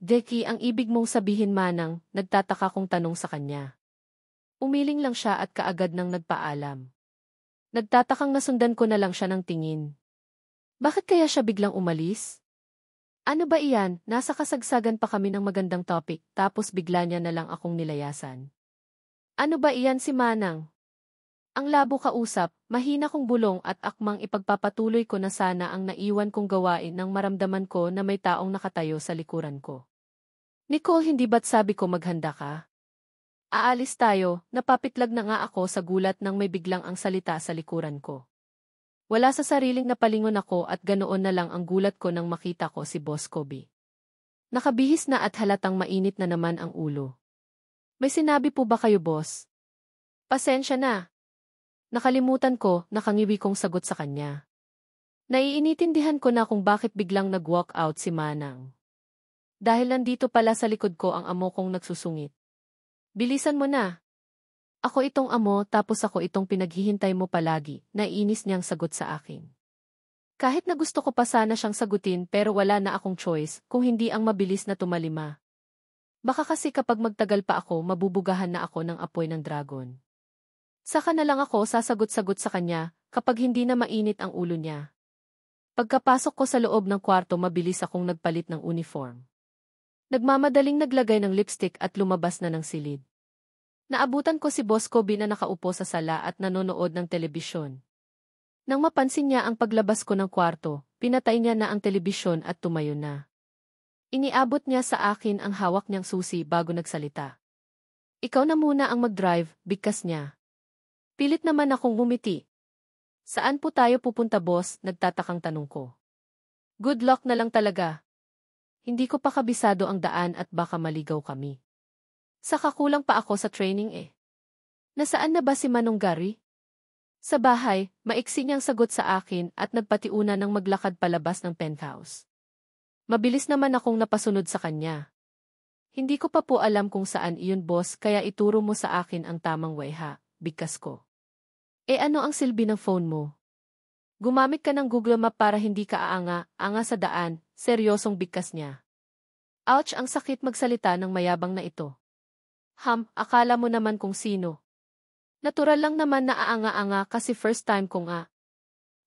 Deki ang ibig mong sabihin manang, nagtataka kong tanong sa kanya. Umiling lang siya at kaagad nang nagpaalam. Nagtatakang nasundan ko na lang siya ng tingin. Bakit kaya siya biglang umalis? Ano ba iyan, nasa kasagsagan pa kami ng magandang topic, tapos bigla niya na lang akong nilayasan. Ano ba iyan si Manang? Ang labo kausap, mahina kong bulong at akmang ipagpapatuloy ko na sana ang naiwan kong gawain nang maramdaman ko na may taong nakatayo sa likuran ko. Nicole, hindi ba't sabi ko maghanda ka? Aalis tayo, napapitlag na nga ako sa gulat nang may biglang ang salita sa likuran ko. Wala sa sariling napalingon ako at ganoon na lang ang gulat ko nang makita ko si Boss Kobe. Nakabihis na at halatang mainit na naman ang ulo. May sinabi po ba kayo, boss? Pasensya na. Nakalimutan ko, nakangiwi kong sagot sa kanya. Naiinitindihan ko na kung bakit biglang nag-walk out si Manang. Dahil nandito pala sa likod ko ang amo kong nagsusungit. Bilisan mo na. Ako itong amo tapos ako itong pinaghihintay mo palagi, naiinis niyang sagot sa akin. Kahit na gusto ko pa sana siyang sagutin pero wala na akong choice kung hindi ang mabilis na tumalima. Baka kasi kapag magtagal pa ako mabubugahan na ako ng apoy ng dragon. Saka na lang ako sasagot-sagot sa kanya kapag hindi na mainit ang ulo niya. Pagkapasok ko sa loob ng kwarto mabilis akong nagpalit ng uniform. Nagmamadaling naglagay ng lipstick at lumabas na ng silid. Naabutan ko si Boss Kobe na nakaupo sa sala at nanonood ng telebisyon. Nang mapansin niya ang paglabas ko ng kwarto, pinatay niya na ang telebisyon at tumayo na. Iniabot niya sa akin ang hawak niyang susi bago nagsalita. Ikaw na muna ang mag-drive, bigkas niya. Pilit naman akong ngumiti. Saan po tayo pupunta, boss? Nagtatakang tanong ko. Good luck na lang talaga. Hindi ko pa kabisado ang daan at baka maligaw kami. Saka kulang pa ako sa training eh. Nasaan na ba si Manong Gary? Sa bahay, maiksi niyang sagot sa akin at nagpatiuna ng maglakad palabas ng penthouse. Mabilis naman akong napasunod sa kanya. Hindi ko pa po alam kung saan iyon, boss, kaya ituro mo sa akin ang tamang way ha, bigkas ko. Ano ang silbi ng phone mo? Gumamit ka ng Google Map para hindi ka anga sa daan, seryosong bigkas niya. Ouch, ang sakit magsalita ng mayabang na ito. Akala mo naman kung sino. Natural lang naman na aanga-anga kasi first time ko nga.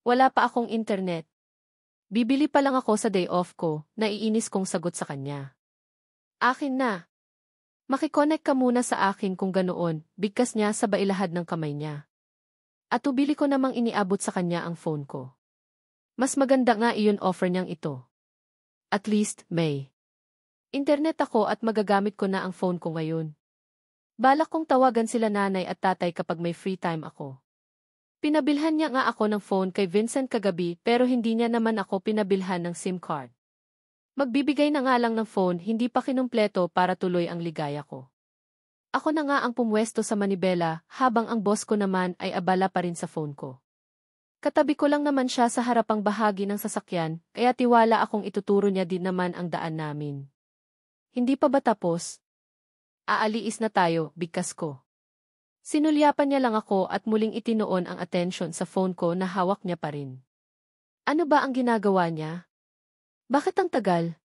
Wala pa akong internet. Bibili pa lang ako sa day off ko, naiinis kong sagot sa kanya. Akin na. Makikonek ka muna sa akin kung ganoon, bigkas niya sa bailahad ng kamay niya. At ubili ko namang iniabot sa kanya ang phone ko. Mas maganda nga iyon offer niyang ito. At least, may internet ako at magagamit ko na ang phone ko ngayon. Balak kong tawagan sila nanay at tatay kapag may free time ako. Pinabilhan niya nga ako ng phone kay Vincent kagabi pero hindi niya naman ako pinabilhan ng SIM card. Magbibigay na nga lang ng phone, hindi pa kinumpleto para tuloy ang ligaya ko. Ako na nga ang pumwesto sa manibela habang ang boss ko naman ay abala pa rin sa phone ko. Katabi ko lang naman siya sa harapang bahagi ng sasakyan kaya tiwala akong ituturo niya din naman ang daan namin. Hindi pa ba tapos? Aaliis na tayo, bigkas ko. Sinulyapan niya lang ako at muling itinoon ang atensyon sa phone ko na hawak niya pa rin. Ano ba ang ginagawa niya? Bakit ang tagal?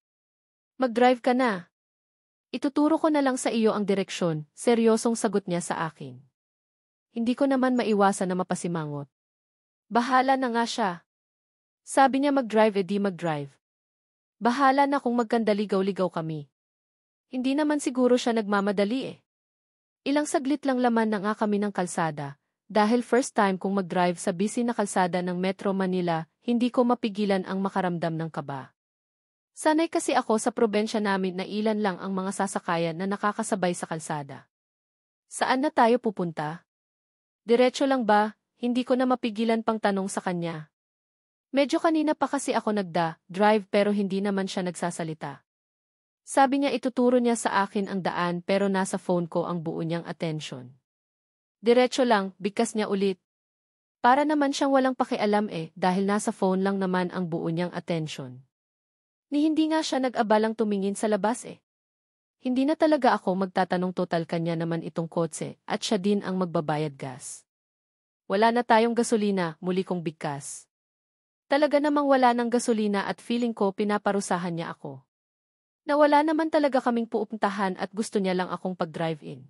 Mag-drive ka na. Ituturo ko na lang sa iyo ang direksyon, seryosong sagot niya sa akin. Hindi ko naman maiwasan na mapasimangot. Bahala na nga siya. Sabi niya mag-drive di mag-drive. Bahala na kung magkandaligaw-ligaw kami. Hindi naman siguro siya nagmamadali eh. Ilang saglit lang laman na nga kami ng kalsada, dahil first time kong mag-drive sa busy na kalsada ng Metro Manila, hindi ko mapigilan ang makaramdam ng kaba. Sanay kasi ako sa probensya namin na ilan lang ang mga sasakayan na nakakasabay sa kalsada. Saan na tayo pupunta? Diretso lang ba? Hindi ko na mapigilan pang tanong sa kanya. Medyo kanina pa kasi ako drive pero hindi naman siya nagsasalita. Sabi niya ituturo niya sa akin ang daan pero nasa phone ko ang buo niyang atensyon. Diretso lang, bigkas niya ulit. Para naman siyang walang pakialam dahil nasa phone lang naman ang buo niyang atensyon. Ni hindi nga siya nag-abalang tumingin sa labas Hindi na talaga ako magtatanong total kanya naman itong kotse at siya din ang magbabayad gas. Wala na tayong gasolina, muli kong bigkas. Talaga namang wala ng gasolina at feeling ko pinaparusahan niya ako. Nawala naman talaga kaming pupuntahan at gusto niya lang akong pag-drive-in.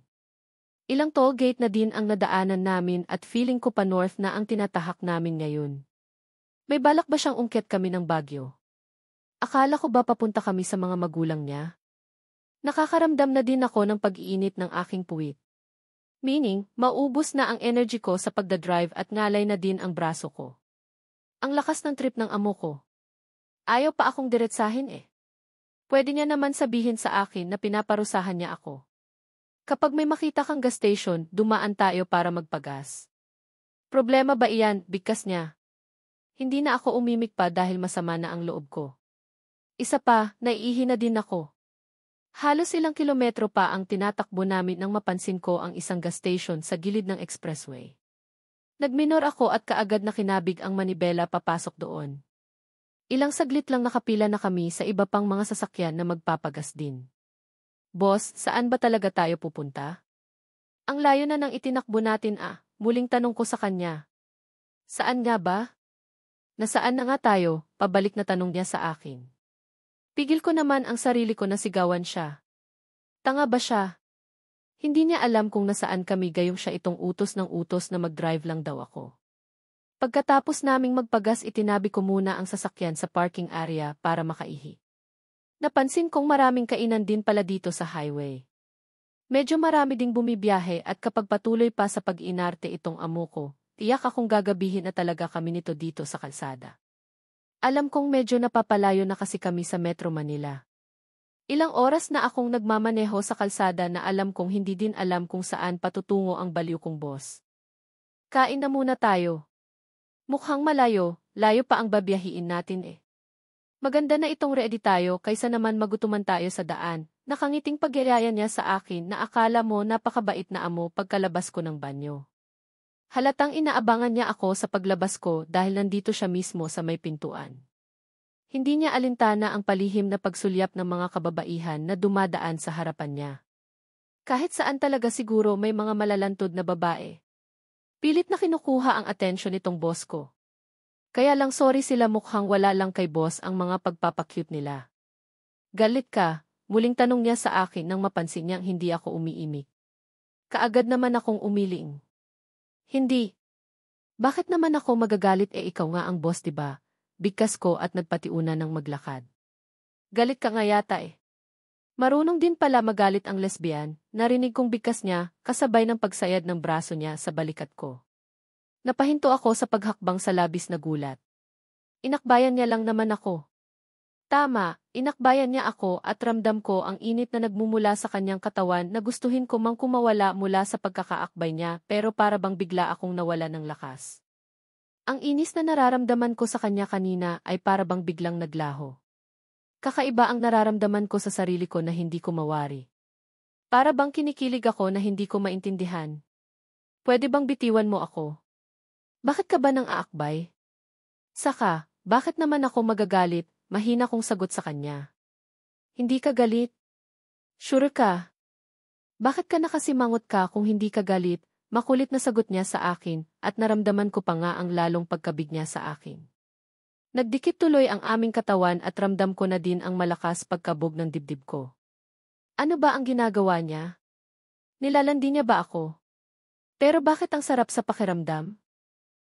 Ilang toll gate na din ang nadaanan namin at feeling ko pa north na ang tinatahak namin ngayon. May balak ba siyang ungkit kami ng Baguio? Akala ko ba papunta kami sa mga magulang niya? Nakakaramdam na din ako ng pag-iinit ng aking puwit. Meaning, maubos na ang energy ko sa pagdadrive at ngalay na din ang braso ko. Ang lakas ng trip ng amo ko. Ayaw pa akong diretsahin eh. Pwede niya naman sabihin sa akin na pinaparusahan niya ako. Kapag may makita kang gas station, dumaan tayo para magpagas. Problema ba iyan, bigkas niya? Hindi na ako umimik pa dahil masama na ang loob ko. Isa pa, naiihi na din ako. Halos ilang kilometro pa ang tinatakbo namin nang mapansin ko ang isang gas station sa gilid ng expressway. Nagminor ako at kaagad na kinabig ang manibela papasok doon. Ilang saglit lang nakapila na kami sa iba pang mga sasakyan na magpapagas din. Boss, saan ba talaga tayo pupunta? Ang layo na ng itinakbo natin muling tanong ko sa kanya. Saan nga ba? Nasaan na nga tayo, pabalik na tanong niya sa akin. Pigil ko naman ang sarili ko na sigawan siya. Tanga ba siya? Hindi niya alam kung nasaan kami gayong siya itong utos ng utos na mag-drive lang daw ako. Pagkatapos naming magpagas itinabi ko muna ang sasakyan sa parking area para makaihi. Napansin kong maraming kainan din pala dito sa highway. Medyo marami ding bumibiyahe at kapag patuloy pa sa pag-inarte itong amo ko, tiyak akong gagabihin na talaga kami nito dito sa kalsada. Alam kong medyo napapalayo na kasi kami sa Metro Manila. Ilang oras na akong nagmamaneho sa kalsada na alam kong hindi din alam kung saan patutungo ang baliw kong boss. Kain na muna tayo. Mukhang malayo, layo pa ang babiyahiin natin eh. Maganda na itong ready tayo kaysa naman magutuman tayo sa daan. Nakangiting pagyayaya niya sa akin na akala mo napakabait na amo pagkalabas ko ng banyo. Halatang inaabangan niya ako sa paglabas ko dahil nandito siya mismo sa may pintuan. Hindi niya alintana ang palihim na pagsulyap ng mga kababaihan na dumadaan sa harapan niya. Kahit saan talaga siguro may mga malalantod na babae. Pilit na kinukuha ang atensyon nitong boss ko. Kaya lang sorry sila mukhang wala lang kay boss ang mga pagpapakyut nila. Galit ka, muling tanong niya sa akin nang mapansin niyang hindi ako umiimik. Kaagad naman akong umiling. Hindi. Bakit naman ako magagalit ikaw nga ang boss diba? Bigkas ko at nagpatiuna ng maglakad. Galit ka nga yata eh. Marunong din pala magalit ang lesbian, narinig kong bigkas niya, kasabay ng pagsayad ng braso niya sa balikat ko. Napahinto ako sa paghakbang sa labis na gulat. Inakbayan niya lang naman ako. Tama, inakbayan niya ako at ramdam ko ang init na nagmumula sa kanyang katawan na gustuhin ko mang kumawala mula sa pagkakaakbay niya pero para bang bigla akong nawala ng lakas. Ang inis na nararamdaman ko sa kanya kanina ay para bang biglang naglaho. Kakaiba ang nararamdaman ko sa sarili ko na hindi ko mawari. Para bang kinikilig ako na hindi ko maintindihan. Pwede bang bitiwan mo ako? Bakit ka ba nang aakbay? Saka, bakit naman ako magagalit? Mahina kong sagot sa kanya. Hindi ka galit? Sure ka? Bakit ka nakasimangot ka kung hindi ka galit? Makulit na sagot niya sa akin at naramdaman ko pa nga ang lalong pagkabig niya sa akin. Nagdikit tuloy ang aming katawan at ramdam ko na din ang malakas pagkabog ng dibdib ko. Ano ba ang ginagawa niya? Nilalandi niya ba ako? Pero bakit ang sarap sa pakiramdam?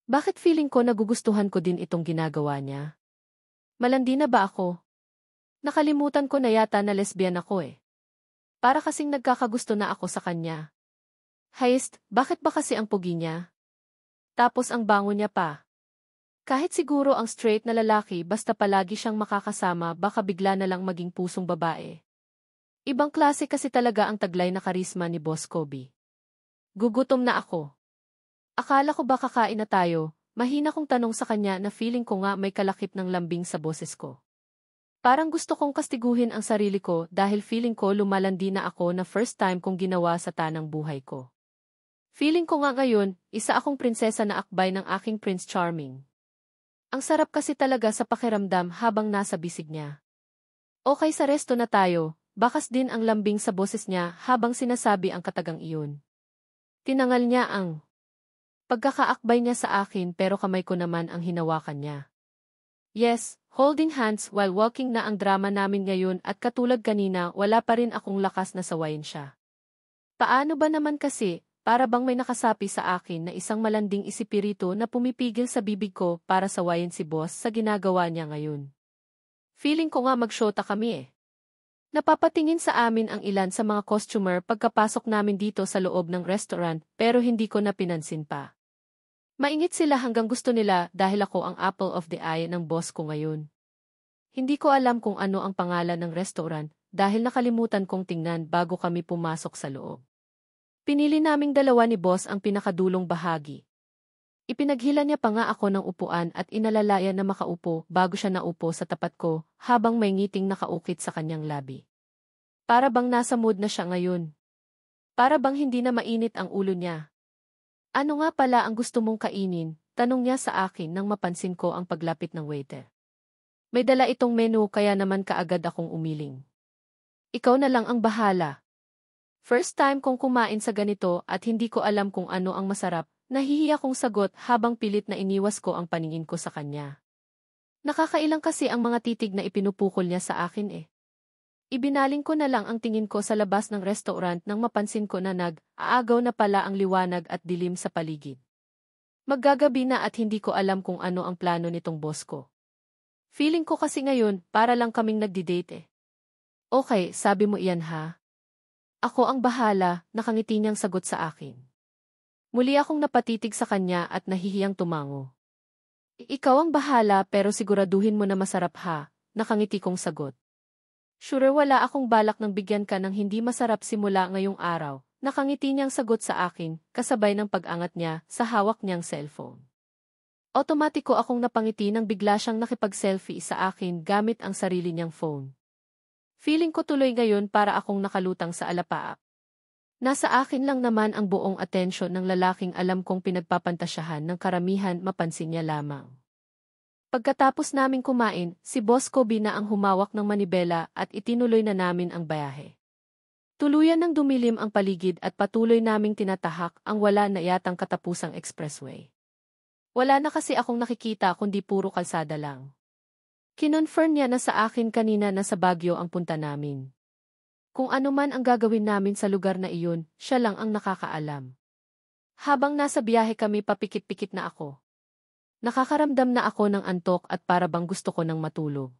Bakit feeling ko nagugustuhan ko din itong ginagawa niya? Malandi na ba ako? Nakalimutan ko na yata na lesbian ako eh. Para kasing nagkakagusto na ako sa kanya. Heist, bakit ba kasi ang pugi niya? Tapos ang bango niya pa. Kahit siguro ang straight na lalaki basta palagi siyang makakasama baka bigla na lang maging pusong babae. Ibang klase kasi talaga ang taglay na karisma ni Boss Kobe. Gugutom na ako. Akala ko ba kakain na tayo, mahina kong tanong sa kanya na feeling ko nga may kalakip ng lambing sa boses ko. Parang gusto kong kastiguhin ang sarili ko dahil feeling ko lumalandi na ako na first time kong ginawa sa tanang buhay ko. Feeling ko nga ngayon, isa akong prinsesa na akbay ng aking Prince Charming. Ang sarap kasi talaga sa pakiramdam habang nasa bisig niya. Okay sa resto na tayo, bakas din ang lambing sa boses niya habang sinasabi ang katagang iyon. Tinangal niya ang pagkakaakbay niya sa akin pero kamay ko naman ang hinawakan niya. Yes, holding hands while walking na ang drama namin ngayon at katulad kanina wala pa rin akong lakas na sawayin siya. Paano ba naman kasi, para bang may nakasapi sa akin na isang malanding isipirito na pumipigil sa bibig ko para sawayin si boss sa ginagawa niya ngayon. Feeling ko nga magsyota kami eh. Napapatingin sa amin ang ilan sa mga customer pagkapasok namin dito sa loob ng restaurant pero hindi ko na pinansin pa. Maingit sila hanggang gusto nila dahil ako ang apple of the eye ng boss ko ngayon. Hindi ko alam kung ano ang pangalan ng restaurant dahil nakalimutan kong tingnan bago kami pumasok sa loob. Pinili naming dalawa ni boss ang pinakadulong bahagi. Ipinaghila niya pa nga ako ng upuan at inalalaya na makaupo bago siya naupo sa tapat ko habang may ngiting nakaukit sa kanyang labi. Para bang nasa mood na siya ngayon. Para bang hindi na mainit ang ulo niya. Ano nga pala ang gusto mong kainin? Tanong niya sa akin nang mapansin ko ang paglapit ng waiter. May dala itong menu kaya naman kaagad akong umiling. Ikaw na lang ang bahala. First time kong kumain sa ganito at hindi ko alam kung ano ang masarap. Nahihiya kong sagot habang pilit na iniwas ko ang paningin ko sa kanya. Nakakailang kasi ang mga titig na ipinupukol niya sa akin eh. Ibinaling ko na lang ang tingin ko sa labas ng restaurant nang mapansin ko na nag-aagaw na pala ang liwanag at dilim sa paligid. Maggagabi na at hindi ko alam kung ano ang plano nitong boss ko. Feeling ko kasi ngayon para lang kaming nagdi-date eh. Okay, sabi mo iyan ha? Ako ang bahala, nakangiti niyang sagot sa akin. Muli akong napatitig sa kanya at nahihiyang tumango. Ikaw ang bahala pero siguraduhin mo na masarap ha, nakangiti kong sagot. Sure wala akong balak ng bigyan ka ng hindi masarap simula ngayong araw, nakangiti niyang sagot sa akin, kasabay ng pag-angat niya sa hawak niyang cellphone. Otomatiko akong napangiti nang bigla siyang nakipag-selfie sa akin gamit ang sarili niyang phone. Feeling ko tuloy ngayon para akong nakalutang sa alapaap. Nasa akin lang naman ang buong atensyon ng lalaking alam kong pinagpapantasyahan ng karamihan mapansin niya lamang. Pagkatapos naming kumain, si Boss Kobe na ang humawak ng manibela at itinuloy na namin ang biyahe. Tuluyan ng dumilim ang paligid at patuloy naming tinatahak ang wala na yatang katapusang expressway. Wala na kasi akong nakikita kundi puro kalsada lang. Kinonfirm niya na sa akin kanina na sa Baguio ang punta namin. Kung ano man ang gagawin namin sa lugar na iyon, siya lang ang nakakaalam. Habang nasa biyahe kami papikit-pikit na ako. Nakakaramdam na ako ng antok at para bang gusto ko ng matulog.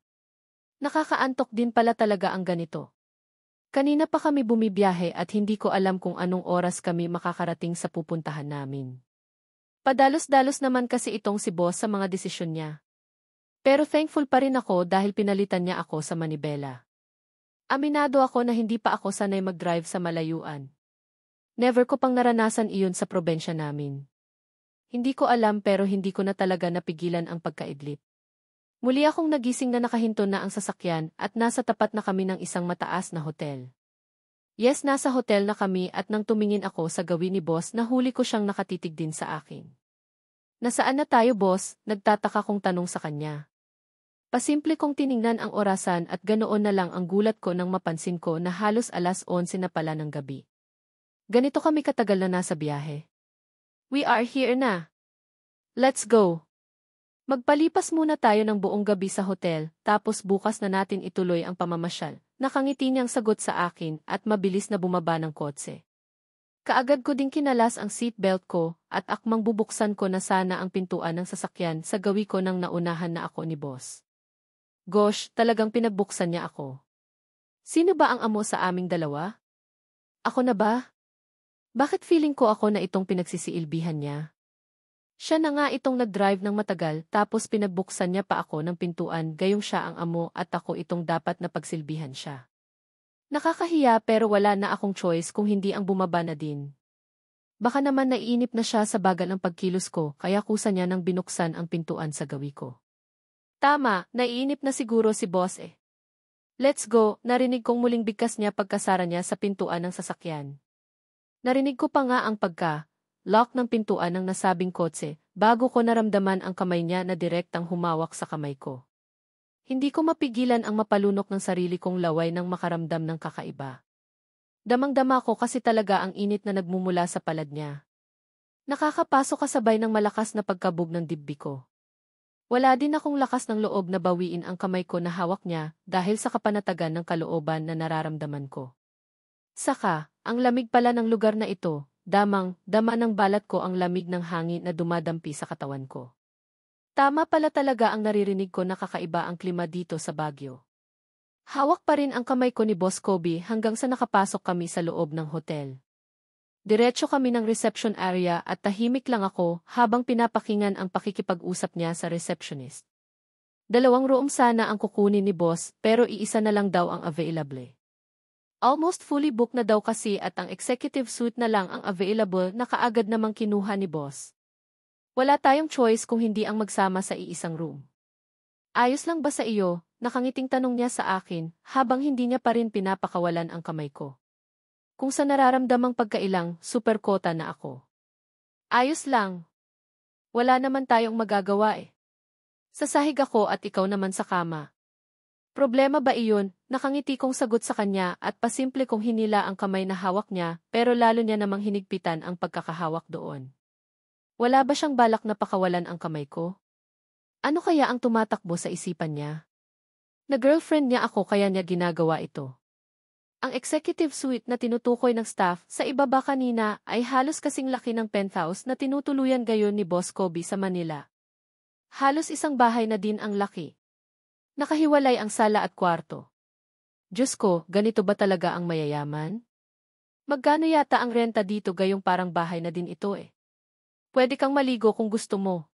Nakakaantok din pala talaga ang ganito. Kanina pa kami bumibiyahe at hindi ko alam kung anong oras kami makakarating sa pupuntahan namin. Padalos-dalos naman kasi itong si boss sa mga desisyon niya. Pero thankful pa rin ako dahil pinalitan niya ako sa manibela. Aminado ako na hindi pa ako sanay mag-drive sa malayuan. Never ko pang naranasan iyon sa probensya namin. Hindi ko alam pero hindi ko na talaga napigilan ang pagkaidlip. Muli akong nagising na nakahinto na ang sasakyan at nasa tapat na kami ng isang mataas na hotel. Yes, nasa hotel na kami at nang tumingin ako sa gawin ni boss nahuli ko siyang nakatitig din sa akin. Nasaan na tayo boss? Nagtataka kong tanong sa kanya. Pasimple kong tiningnan ang orasan at ganoon na lang ang gulat ko nang mapansin ko na halos alas 11 na pala ng gabi. Ganito kami katagal na nasa biyahe. We are here na. Let's go. Magpalipas muna tayo ng buong gabi sa hotel, tapos bukas na natin ituloy ang pamamasyal. Nakangiti niyang sagot sa akin at mabilis na bumaba ng kotse. Kaagad ko ding kinalas ang seatbelt ko at akmang bubuksan ko na sana ang pintuan ng sasakyan sa gawi ko nang naunahan na ako ni boss. Gosh, talagang pinagbuksan niya ako. Sino ba ang amo sa aming dalawa? Ako na ba? Bakit feeling ko ako na itong pinagsisiilbihan niya? Siya na nga itong nag-drive ng matagal tapos pinagbuksan niya pa ako ng pintuan gayong siya ang amo at ako itong dapat na pagsilbihan siya. Nakakahiya pero wala na akong choice kung hindi ang bumaba na din. Baka naman naiinip na siya sa bagal ng pagkilos ko kaya kusa niya nang binuksan ang pintuan sa gawi ko. Tama, naiinip na siguro si boss eh. Let's go, narinig kong muling bigkas niya pagkasara niya sa pintuan ng sasakyan. Narinig ko pa nga ang lock ng pintuan ng nasabing kotse, bago ko naramdaman ang kamay niya na direktang humawak sa kamay ko. Hindi ko mapigilan ang mapalunok ng sarili kong laway nang makaramdam ng kakaiba. Damang-dama ko kasi talaga ang init na nagmumula sa palad niya. Nakakapasok kasabay ng malakas na pagkabog ng dibdi ko. Wala din akong lakas ng loob na bawiin ang kamay ko na hawak niya dahil sa kapanatagan ng kalooban na nararamdaman ko. Saka, ang lamig pala ng lugar na ito, dama ng balat ko ang lamig ng hangin na dumadampi sa katawan ko. Tama pala talaga ang naririnig ko na kakaiba ang klima dito sa Baguio. Hawak pa rin ang kamay ko ni Boss Kobe hanggang sa nakapasok kami sa loob ng hotel. Diretso kami ng reception area at tahimik lang ako habang pinapakinggan ang pakikipag-usap niya sa receptionist. 2 room sana ang kukunin ni Boss pero iisa na lang daw ang available. Almost fully booked na daw kasi at ang executive suite na lang ang available na kaagad namang kinuha ni Boss. Wala tayong choice kung hindi ang magsama sa iisang room. Ayos lang ba sa iyo? Nakangiting tanong niya sa akin habang hindi niya pa rin pinapakawalan ang kamay ko. Kung sa nararamdamang pagkailang, super kota na ako. Ayos lang. Wala naman tayong magagawa eh. Sasahig ako at ikaw naman sa kama. Problema ba iyon? Nakangiti kong sagot sa kanya at pasimple kong hinila ang kamay na hawak niya pero lalo niya namang hinigpitan ang pagkakahawak doon. Wala ba siyang balak na pakawalan ang kamay ko? Ano kaya ang tumatakbo sa isipan niya? Na girlfriend niya ako kaya niya ginagawa ito. Ang executive suite na tinutukoy ng staff sa ibaba kanina ay halos kasing laki ng penthouse na tinutuluyan gayon ni Boss Kobe sa Manila. Halos isang bahay na din ang laki. Nakahiwalay ang sala at kwarto. Diyos ko, ganito ba talaga ang mayayaman? Magkano yata ang renta dito gayong parang bahay na din ito eh? Pwede kang maligo kung gusto mo.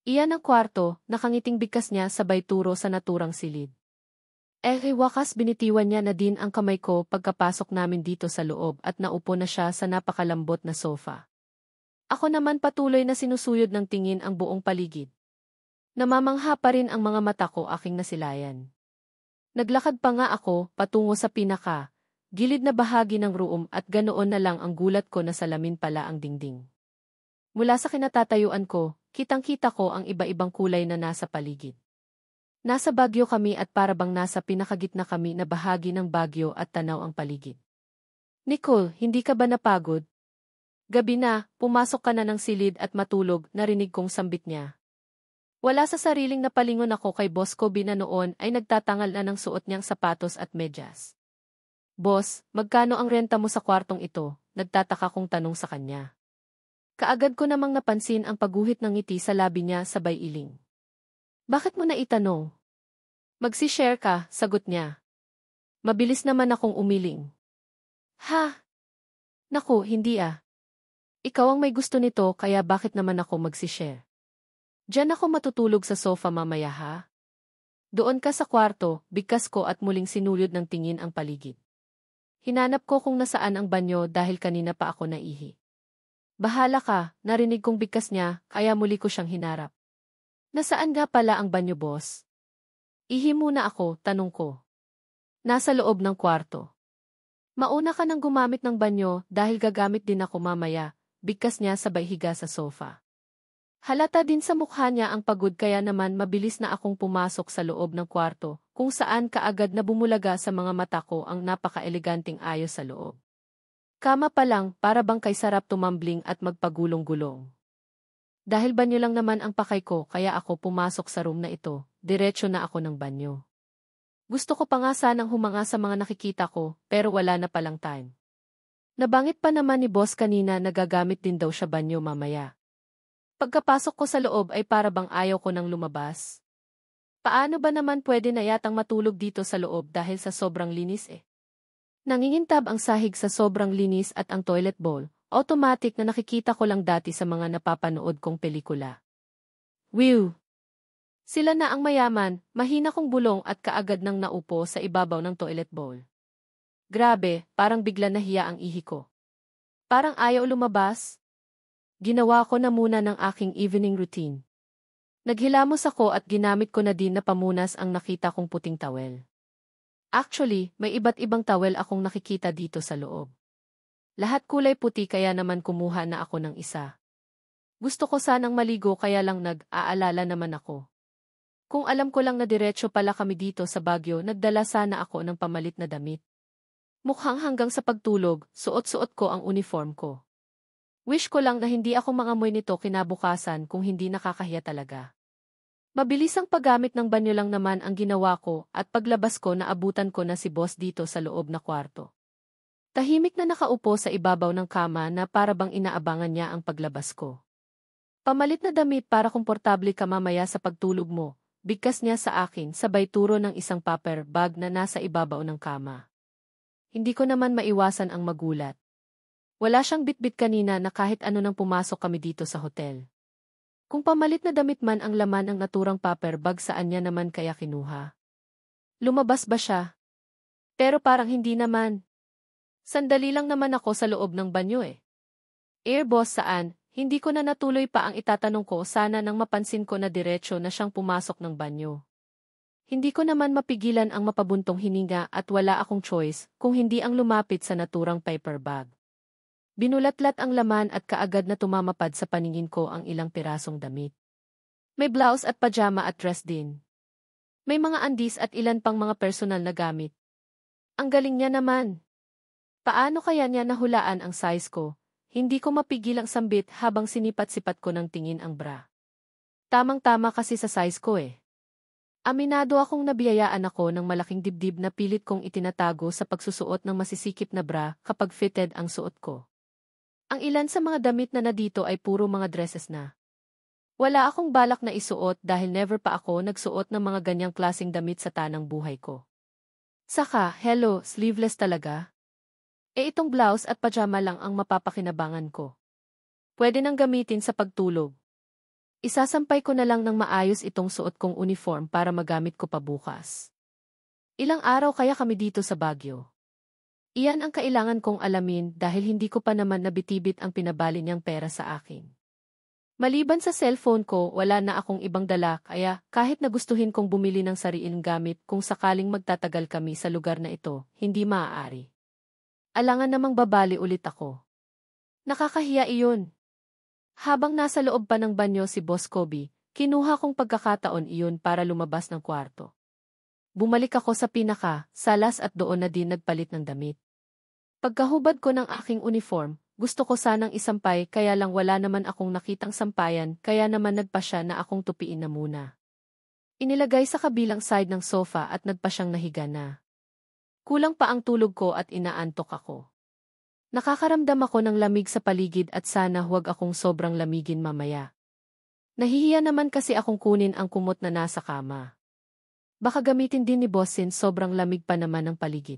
Iyan ang kwarto, nakangiting bigkas niya sabay turo sa naturang silid. Wakas binitiwan niya na din ang kamay ko pagkapasok namin dito sa loob at naupo na siya sa napakalambot na sofa. Ako naman patuloy na sinusuyod ng tingin ang buong paligid. Namamangha pa rin ang mga mata ko aking nasilayan. Naglakad pa nga ako patungo sa gilid na bahagi ng room at ganoon na lang ang gulat ko na salamin pala ang dingding. Mula sa kinatatayuan ko, kitang-kita ko ang iba-ibang kulay na nasa paligid. Nasa Baguio kami at parabang nasa pinakagitna kami na bahagi ng Baguio at tanaw ang paligid. Nicole, hindi ka ba napagod? Gabi na, pumasok ka na ng silid at matulog, narinig kong sambit niya. Wala sa sariling napalingon ako kay Boss Kobe na noon ay nagtatangal na ng suot niyang sapatos at medyas. Boss, magkano ang renta mo sa kwartong ito? Nagtataka kong tanong sa kanya. Kaagad ko namang napansin ang pagguhit ng ngiti sa labi niya sabay iling. Bakit mo na itanong? Magsi-share ka, sagot niya. Mabilis naman akong umiling. Ha? Naku, hindi ah. Ikaw ang may gusto nito kaya bakit naman ako magsi-share? Diyan ako matutulog sa sofa mamaya ha? Doon ka sa kwarto, bigkas ko at muling sinulid ng tingin ang paligid. Hinanap ko kung nasaan ang banyo dahil kanina pa ako naihi. Bahala ka, narinig kong bigkas niya kaya muli ko siyang hinarap. Nasaan nga pala ang banyo boss? Ihi muna ako, tanong ko. Nasa loob ng kwarto. Mauna ka nang gumamit ng banyo dahil gagamit din ako mamaya, bigkas niya sabay higa sa sofa. Halata din sa mukha niya ang pagod kaya naman mabilis na akong pumasok sa loob ng kwarto, kung saan kaagad na bumulaga sa mga mata ko ang napaka-eleganting ayos sa loob. Kama pa lang, para bang kay sarap tumambling at magpagulong-gulong. Dahil banyo lang naman ang pakay ko kaya ako pumasok sa room na ito, diretso na ako ng banyo. Gusto ko pa nga sanang humanga sa mga nakikita ko, pero wala na palang time. Nabangit pa naman ni boss kanina na gagamit din daw siya banyo mamaya. Pagkapasok ko sa loob ay para bang ayaw ko nang lumabas. Paano ba naman pwede na yatang matulog dito sa loob dahil sa sobrang linis eh? Nangingintab ang sahig sa sobrang linis at ang toilet bowl. Automatic na nakikita ko lang dati sa mga napapanood kong pelikula. Whew! Sila na ang mayaman, mahina kong bulong at kaagad nang naupo sa ibabaw ng toilet bowl. Grabe, parang bigla nahiya ang ihi ko. Parang ayaw lumabas. Ginawa ko na muna ng aking evening routine. Naghilamos ako at ginamit ko na din na pamunas ang nakita kong puting towel. Actually, may iba't ibang towel akong nakikita dito sa loob. Lahat kulay puti kaya naman kumuha na ako ng isa. Gusto ko sanang maligo kaya lang nag-aalala naman ako. Kung alam ko lang na diretso pala kami dito sa Baguio, nagdala sana ako ng pamalit na damit. Mukhang hanggang sa pagtulog, suot-suot ko ang uniform ko. Wish ko lang na hindi ako mangamoy nito kinabukasan kung hindi nakakahiya talaga. Mabilis ang paggamit ng banyo lang naman ang ginawa ko at paglabas ko naabutan ko na si boss dito sa loob na kwarto. Tahimik na nakaupo sa ibabaw ng kama na para bang inaabangan niya ang paglabas ko. Pamalit na damit para komportable ka mamaya sa pagtulog mo, bigkas niya sa akin sabay turo ng isang paper bag na nasa ibabaw ng kama. Hindi ko naman maiwasan ang magulat. Wala siyang bitbit kanina na kahit ano nang pumasok kami dito sa hotel. Kung pamalit na damit man ang laman ng naturang paper bag saan niya naman kaya kinuha? Lumabas ba siya? Pero parang hindi naman. Sandali lang naman ako sa loob ng banyo eh. Boss saan? Hindi ko na natuloy pa ang itatanong ko sana nang mapansin ko na diretsyo na siyang pumasok ng banyo. Hindi ko naman mapigilan ang mapabuntong hininga at wala akong choice kung hindi ang lumapit sa naturang paper bag. Binulatlat ang laman at kaagad na tumamapad sa paningin ko ang ilang pirasong damit. May blouse at pajama at dress din. May mga undies at ilan pang mga personal na gamit. Ang galing niya naman. Paano kaya niya nahulaan ang size ko? Hindi ko mapigilang sambit habang sinipat-sipat ko ng tingin ang bra. Tamang-tama kasi sa size ko eh. Aminado akong nabiyayaan ako ng malaking dibdib na pilit kong itinatago sa pagsusuot ng masisikip na bra kapag fitted ang suot ko. Ang ilan sa mga damit na dito ay puro mga dresses na. Wala akong balak na isuot dahil never pa ako nagsuot ng mga ganyang klaseng damit sa tanang buhay ko. Saka, hello, sleeveless talaga? Itong blouse at pajama lang ang mapapakinabangan ko. Pwede nang gamitin sa pagtulog. Isasampay ko na lang ng maayos itong suot kong uniform para magamit ko pa bukas. Ilang araw kaya kami dito sa Baguio. Iyan ang kailangan kong alamin dahil hindi ko pa naman nabitibit ang pinabali niyang pera sa akin. Maliban sa cellphone ko, wala na akong ibang dala kaya kahit nagustuhin kong bumili ng sariling gamit kung sakaling magtatagal kami sa lugar na ito, hindi maaari. Alangan namang babali ulit ako. Nakakahiya iyon. Habang nasa loob pa ng banyo si Boss Kobe, kinuha kong pagkakataon iyon para lumabas ng kwarto. Bumalik ako sa salas at doon na din nagpalit ng damit. Pagkahubad ko ng aking uniform, gusto ko sanang isampay kaya lang wala naman akong nakitang sampayan kaya naman nagpa siya na akong tupiin na muna. Inilagay sa kabilang side ng sofa at nagpa siyang nahiga na. Kulang pa ang tulog ko at inaantok ako. Nakakaramdam ako ng lamig sa paligid at sana huwag akong sobrang lamigin mamaya. Nahihiya naman kasi akong kunin ang kumot na nasa kama. Baka gamitin din ni Bossin sobrang lamig pa naman ng paligid.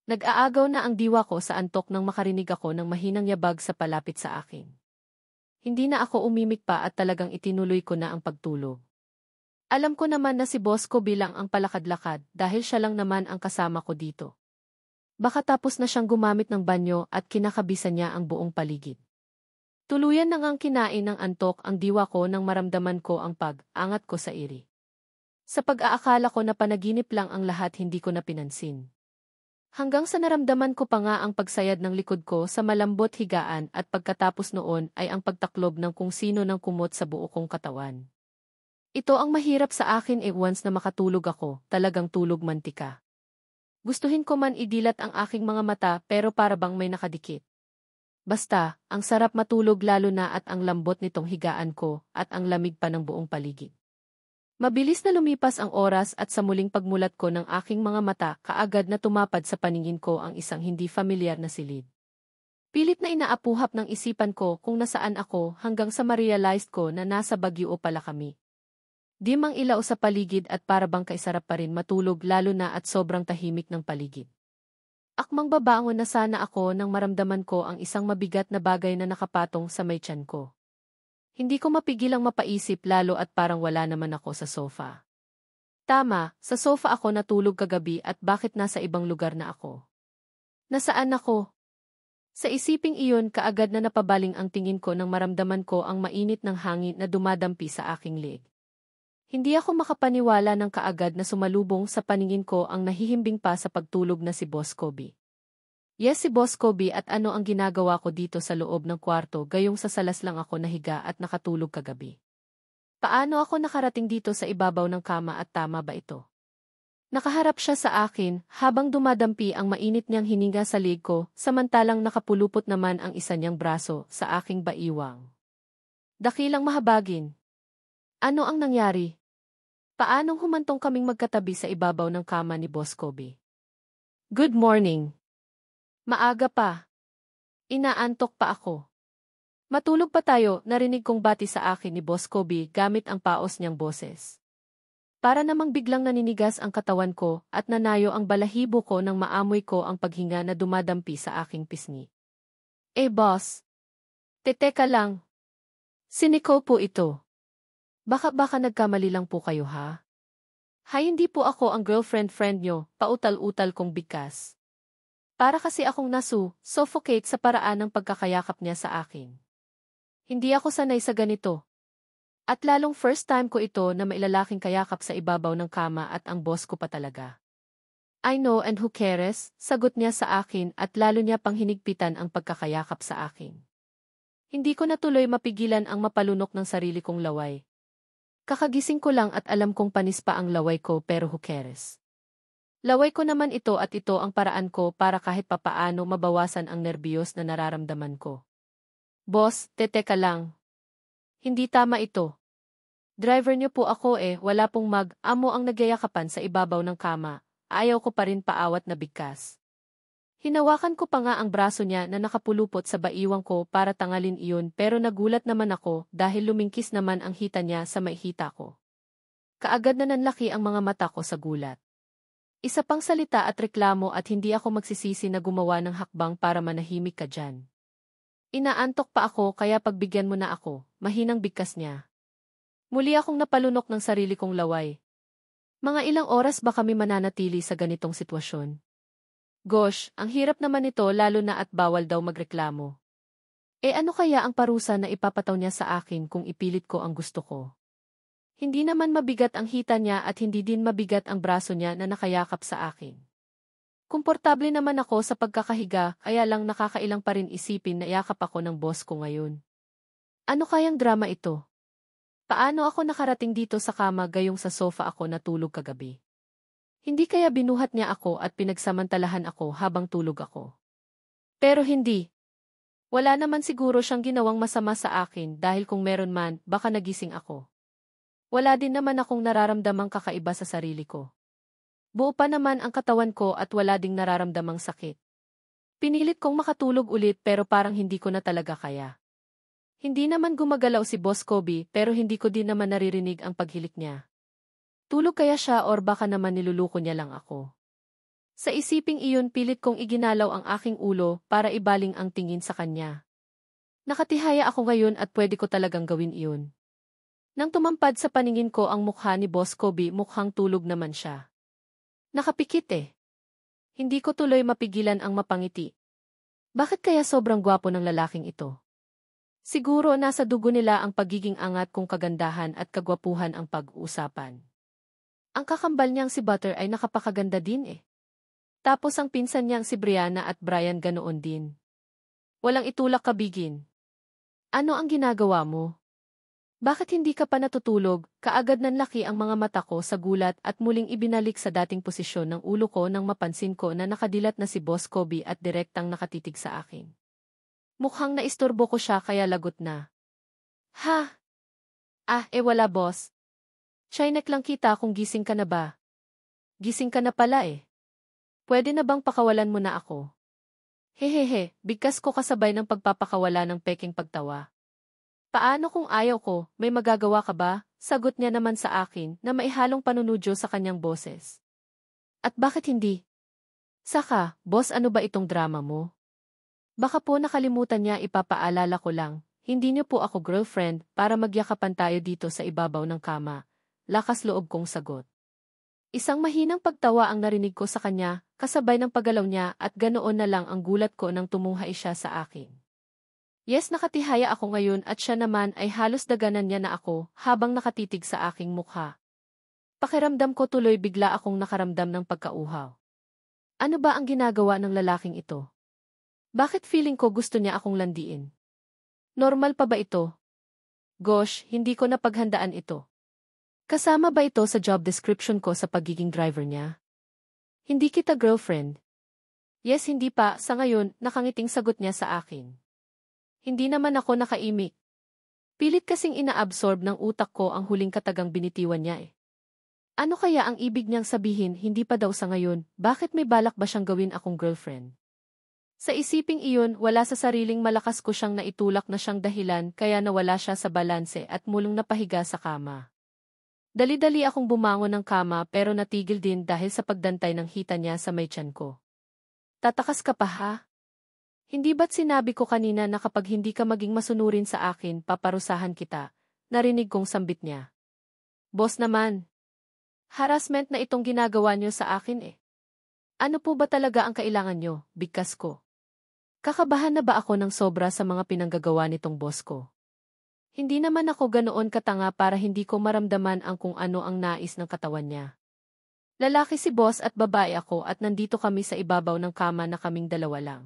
Nag-aagaw na ang diwa ko sa antok nang makarinig ako ng mahinang yabag sa palapit sa akin. Hindi na ako umimik pa at talagang itinuloy ko na ang pagtulog. Alam ko naman na si boss ko bilang ang palakad-lakad dahil siya lang naman ang kasama ko dito. Baka tapos na siyang gumamit ng banyo at kinakabisan niya ang buong paligid. Tuluyan na ngang kinain ng antok ang diwa ko nang maramdaman ko ang pag-angat ko sa iri. Sa pag-aakala ko na panaginip lang ang lahat hindi ko na pinansin. Hanggang sa naramdaman ko pa nga ang pagsayad ng likod ko sa malambot higaan at pagkatapos noon ay ang pagtaklob ng kung sino ng kumot sa buo kong katawan. Ito ang mahirap sa akin once na makatulog ako, talagang tulog mantika. Gustuhin ko man idilat ang aking mga mata pero para bang may nakadikit. Basta, ang sarap matulog lalo na at ang lambot nitong higaan ko at ang lamig pa ng buong paligid. Mabilis na lumipas ang oras at sa muling pagmulat ko ng aking mga mata kaagad na tumapad sa paningin ko ang isang hindi familiar na silid. Pilit na inaapuhap ng isipan ko kung nasaan ako hanggang sa ma-realized ko na nasa Baguio pala kami. Dim ang ilaw sa paligid at para bang kaisarap pa rin matulog lalo na at sobrang tahimik ng paligid. Akmang babangon na sana ako nang maramdaman ko ang isang mabigat na bagay na nakapatong sa may tiyan ko. Hindi ko mapigilang mapaisip lalo at parang wala naman ako sa sofa. Tama, sa sofa ako natulog kagabi at bakit nasa ibang lugar na ako? Nasaan ako? Sa isiping iyon kaagad na napabaling ang tingin ko nang maramdaman ko ang mainit ng hangin na dumadampi sa aking leeg. Hindi ako makapaniwala ng kaagad na sumalubong sa paningin ko ang nahihimbing pa sa pagtulog na si Boss Kobe. Yes, si Boss Kobe at ano ang ginagawa ko dito sa loob ng kwarto gayong sa salas lang ako nahiga at nakatulog kagabi. Paano ako nakarating dito sa ibabaw ng kama at tama ba ito? Nakaharap siya sa akin habang dumadampi ang mainit niyang hininga sa lig ko samantalang nakapulupot naman ang isa niyang braso sa aking baiwang. Dakilang mahabagin. Ano ang nangyari? Paanong humantong kaming magkatabi sa ibabaw ng kama ni Boss Kobe? Good morning. Maaga pa. Inaantok pa ako. Matulog pa tayo, narinig kong bati sa akin ni Boss Kobe gamit ang paos niyang boses. Para namang biglang naninigas ang katawan ko at nanayo ang balahibo ko nang maamoy ko ang paghinga na dumadampi sa aking pisngi. Boss. Teka lang. Si Nicole po ito. Baka nagkamali lang po kayo ha? Hay, hindi po ako ang girlfriend nyo, pautal-utal kong bigkas. Para kasi akong suffocate sa paraan ng pagkakayakap niya sa akin. Hindi ako sanay sa ganito. At lalong first time ko ito na mailalaking kayakap sa ibabaw ng kama at ang boss ko pa talaga. I know and who cares, sagot niya sa akin at lalo niya pang hinigpitan ang pagkakayakap sa akin. Hindi ko natuloy mapigilan ang mapalunok ng sarili kong laway. Kakagising ko lang at alam kong panis pa ang laway ko pero who cares. Laway ko naman ito at ito ang paraan ko para kahit papaano mabawasan ang nerbiyos na nararamdaman ko. Boss, teka lang. Hindi tama ito. Driver niyo po ako wala pong amo ang nagyayakapan sa ibabaw ng kama, ayaw ko pa rin paawat na bigkas. Hinawakan ko pa nga ang braso niya na nakapulupot sa baiwang ko para tangalin iyon pero nagulat naman ako dahil lumingkis naman ang hita niya sa maihita ko. Kaagad na nanlaki ang mga mata ko sa gulat. Isa pang salita at reklamo at hindi ako magsisisi na gumawa ng hakbang para manahimik ka dyan. Inaantok pa ako kaya pagbigyan mo na ako, mahinang bigkas niya. Muli akong napalunok ng sarili kong laway. Mga ilang oras ba kami mananatili sa ganitong sitwasyon? Gosh, ang hirap naman nito lalo na at bawal daw magreklamo. Ano kaya ang parusa na ipapataw niya sa akin kung ipilit ko ang gusto ko? Hindi naman mabigat ang hita niya at hindi din mabigat ang braso niya na nakayakap sa akin. Komportable naman ako sa pagkakahiga kaya lang nakakailang pa rin isipin na yakap ako ng boss ko ngayon. Ano kayang drama ito? Paano ako nakarating dito sa kama gayong sa sofa ako natulog kagabi? Hindi kaya binuhat niya ako at pinagsamantalahan ako habang tulog ako? Pero hindi. Wala naman siguro siyang ginawang masama sa akin dahil kung meron man, baka nagising ako. Wala din naman akong nararamdamang kakaiba sa sarili ko. Buo pa naman ang katawan ko at wala ding nararamdamang sakit. Pinilit kong makatulog ulit pero parang hindi ko na talaga kaya. Hindi naman gumagalaw si Boss Kobe pero hindi ko din naman naririnig ang paghilik niya. Tulog kaya siya or baka naman niluluko niya lang ako. Sa isiping iyon pilit kong iginalaw ang aking ulo para ibaling ang tingin sa kanya. Nakatihaya ako ngayon at pwede ko talagang gawin iyon. Nang tumampad sa paningin ko ang mukha ni Boss Kobe mukhang tulog naman siya. Nakapikit Hindi ko tuloy mapigilan ang mapangiti. Bakit kaya sobrang gwapo ng lalaking ito? Siguro nasa dugo nila ang pagiging angat kung kagandahan at kagwapuhan ang pag-uusapan. Ang kakambal niyang si Butter ay nakapakaganda din Tapos ang pinsan niyang si Brianna at Brian ganoon din. Walang itulak kabigin. Ano ang ginagawa mo? Bakit hindi ka pa natutulog? Kaagad nanlaki ang mga mata ko sa gulat at muling ibinalik sa dating posisyon ng ulo ko nang mapansin ko na nakadilat na si Boss Kobe at direktang nakatitig sa akin. Mukhang naistorbo ko siya kaya lagot na. Ha? Wala boss. Chinek lang kita kung gising ka na ba. Gising ka na pala Pwede na bang pakawalan mo na ako? Hehehe, bigkas ko kasabay ng pagpapakawala ng peking pagtawa. Paano kung ayaw ko, may magagawa ka ba? Sagot niya naman sa akin na maihalong panunudyo sa kanyang boses. At bakit hindi? Saka, boss ano ba itong drama mo? Baka po nakalimutan niya ipapaalala ko lang, hindi niyo po ako girlfriend para magyakapan tayo dito sa ibabaw ng kama. Lakas loob kong sagot. Isang mahinang pagtawa ang narinig ko sa kanya, kasabay ng paggalaw niya at ganoon na lang ang gulat ko nang tumuhay siya sa akin. Yes, nakatihaya ako ngayon at siya naman ay halos daganan niya na ako habang nakatitig sa aking mukha. Pakiramdam ko tuloy bigla akong nakaramdam ng pagkauhaw. Ano ba ang ginagawa ng lalaking ito? Bakit feeling ko gusto niya akong landiin? Normal pa ba ito? Gosh, hindi ko napaghandaan ito. Kasama ba ito sa job description ko sa pagiging driver niya? Hindi kita girlfriend. Yes, hindi pa, sa ngayon, nakangiting sagot niya sa akin. Hindi naman ako nakaimik. Pilit kasing inaabsorb ng utak ko ang huling katagang binitiwan niya Ano kaya ang ibig niyang sabihin hindi pa daw sa ngayon, bakit may balak ba siyang gawin akong girlfriend? Sa isiping iyon, wala sa sariling malakas ko siyang naitulak na siyang dahilan kaya nawala siya sa balanse at mulong napahiga sa kama. Dali-dali akong bumangon ng kama pero natigil din dahil sa pagdantay ng hita niya sa may tiyan ko. Tatakas ka pa ha? Hindi ba't sinabi ko kanina na kapag hindi ka maging masunurin sa akin, paparusahan kita? Narinig kong sambit niya. Boss naman. Harassment na itong ginagawa niyo sa akin eh. Ano po ba talaga ang kailangan niyo, bigkas ko? Kakabahan na ba ako ng sobra sa mga pinanggagawa nitong boss ko? Hindi naman ako ganoon katanga para hindi ko maramdaman ang kung ano ang nais ng katawan niya. Lalaki si boss at babae ako at nandito kami sa ibabaw ng kama na kaming dalawa lang.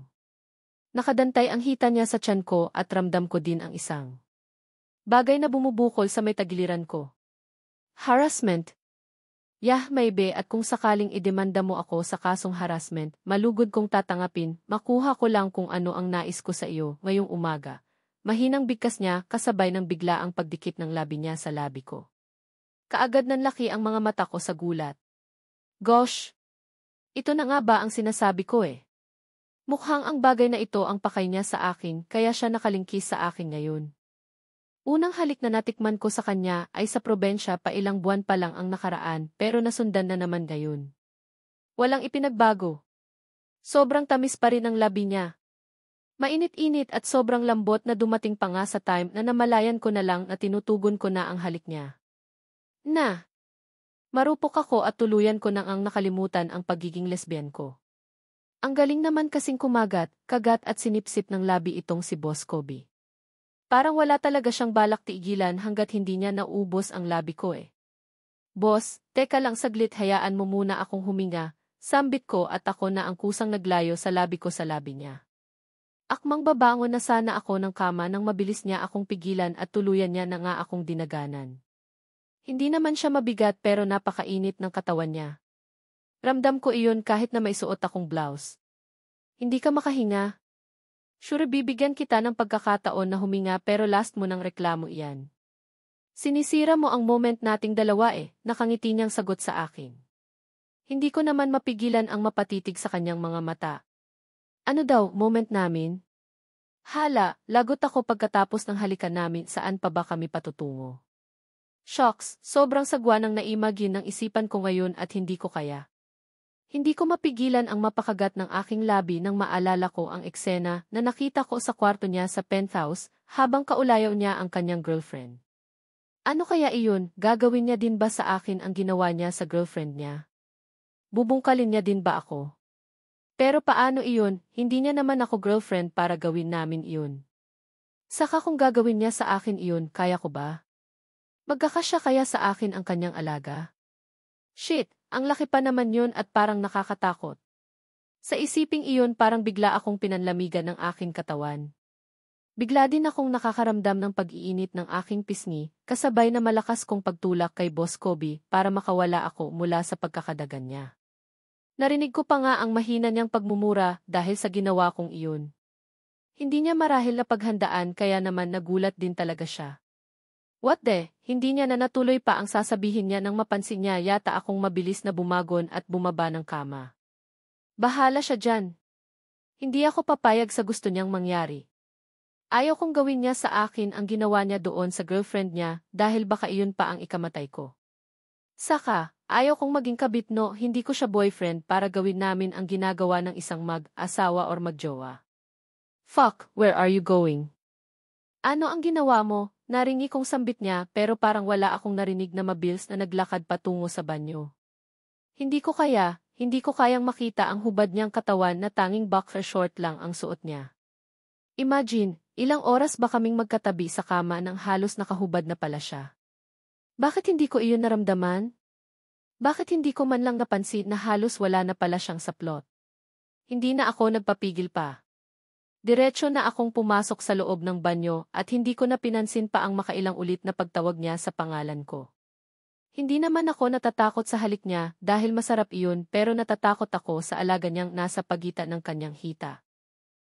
Nakadantay ang hita niya sa tiyan ko at ramdam ko din ang isang bagay na bumubukol sa may tagiliran ko. Harassment? Yah, maybe at kung sakaling idemanda mo ako sa kasong harassment, malugod kong tatangapin, makuha ko lang kung ano ang nais ko sa iyo ngayong umaga. Mahinang bigkas niya kasabay ng biglaang pagdikit ng labi niya sa labi ko. Kaagad nanlaki ang mga mata ko sa gulat. Gosh! Ito na nga ba ang sinasabi ko eh? Mukhang ang bagay na ito ang pakay niya sa akin kaya siya nakalingkis sa akin ngayon. Unang halik na natikman ko sa kanya ay sa probensya pa ilang buwan pa lang ang nakaraan pero nasundan na naman ngayon. Walang ipinagbago. Sobrang tamis pa rin ang labi niya. Mainit-init at sobrang lambot na dumating pa nga sa time na namalayan ko na lang na tinutugon ko na ang halik niya. Marupok ako at tuluyan ko nang ang nakalimutan ang pagiging lesbian ko. Ang galing naman kasing kumagat, kagat at sinipsip ng labi itong si Boss Kobe. Parang wala talaga siyang balak tiigilan hanggat hindi niya naubos ang labi ko eh. Boss, teka lang saglit hayaan mo muna akong huminga, sambit ko at ako na ang kusang naglayo sa labi ko sa labi niya. Akmang babangon na sana ako ng kama nang mabilis niya akong pigilan at tuluyan niya na nga akong dinaganan. Hindi naman siya mabigat pero napakainit ng katawan niya. Ramdam ko iyon kahit na may suot akong blouse. Hindi ka makahinga. Sure bibigyan kita ng pagkakataon na huminga pero last mo ng reklamo iyan. Sinisira mo ang moment nating dalawa eh, nakangiti niyang sagot sa akin. Hindi ko naman mapigilan ang mapatitig sa kanyang mga mata. Ano daw, moment namin? Hala, lagot ako pagkatapos ng halikan namin saan pa ba kami patutungo. Shocks, sobrang sagwa ng naimagine ng isipan ko ngayon at hindi ko kaya. Hindi ko mapigilan ang mapakagat ng aking labi nang maalala ko ang eksena na nakita ko sa kwarto niya sa penthouse habang kaulayaw niya ang kanyang girlfriend. Ano kaya iyon, gagawin niya din ba sa akin ang ginawa niya sa girlfriend niya? Bubungkalin niya din ba ako? Pero paano iyon, hindi niya naman ako girlfriend para gawin namin iyon. Saka kung gagawin niya sa akin iyon, kaya ko ba? Magkakasya kaya sa akin ang kanyang alaga? Shit, ang laki pa naman yun at parang nakakatakot. Sa isiping iyon parang bigla akong pinanlamigan ng aking katawan. Bigla din akong nakakaramdam ng pag-iinit ng aking pisngi, kasabay na malakas kong pagtulak kay Boss Kobe para makawala ako mula sa pagkakadagan niya. Narinig ko pa nga ang mahina niyang pagmumura dahil sa ginawa kong iyon. Hindi niya marahil na paghandaan kaya naman nagulat din talaga siya. What the? Hindi niya na natuloy pa ang sasabihin niya nang mapansin niya yata akong mabilis na bumagon at bumaba ng kama. Bahala siya dyan. Hindi ako papayag sa gusto niyang mangyari. Ayaw kong gawin niya sa akin ang ginawa niya doon sa girlfriend niya dahil baka iyon pa ang ikamatay ko. Saka, ayaw kong maging kabitno, hindi ko siya boyfriend para gawin namin ang ginagawa ng isang mag-asawa or magjowa. Fuck, where are you going? Ano ang ginawa mo? Narinig kong sambit niya pero parang wala akong narinig na mabilis na naglakad patungo sa banyo. Hindi ko kayang makita ang hubad niyang katawan na tanging boxer short lang ang suot niya. Imagine, ilang oras ba kaming magkatabi sa kama nang halos nakahubad na pala siya. Bakit hindi ko iyon naramdaman? Bakit hindi ko man lang napansin na halos wala na pala siyang saplot? Hindi na ako nagpapigil pa. Diretso na akong pumasok sa loob ng banyo at hindi ko na pinansin pa ang makailang ulit na pagtawag niya sa pangalan ko. Hindi naman ako natatakot sa halik niya dahil masarap iyon pero natatakot ako sa alaga niyang nasa pagitan ng kanyang hita.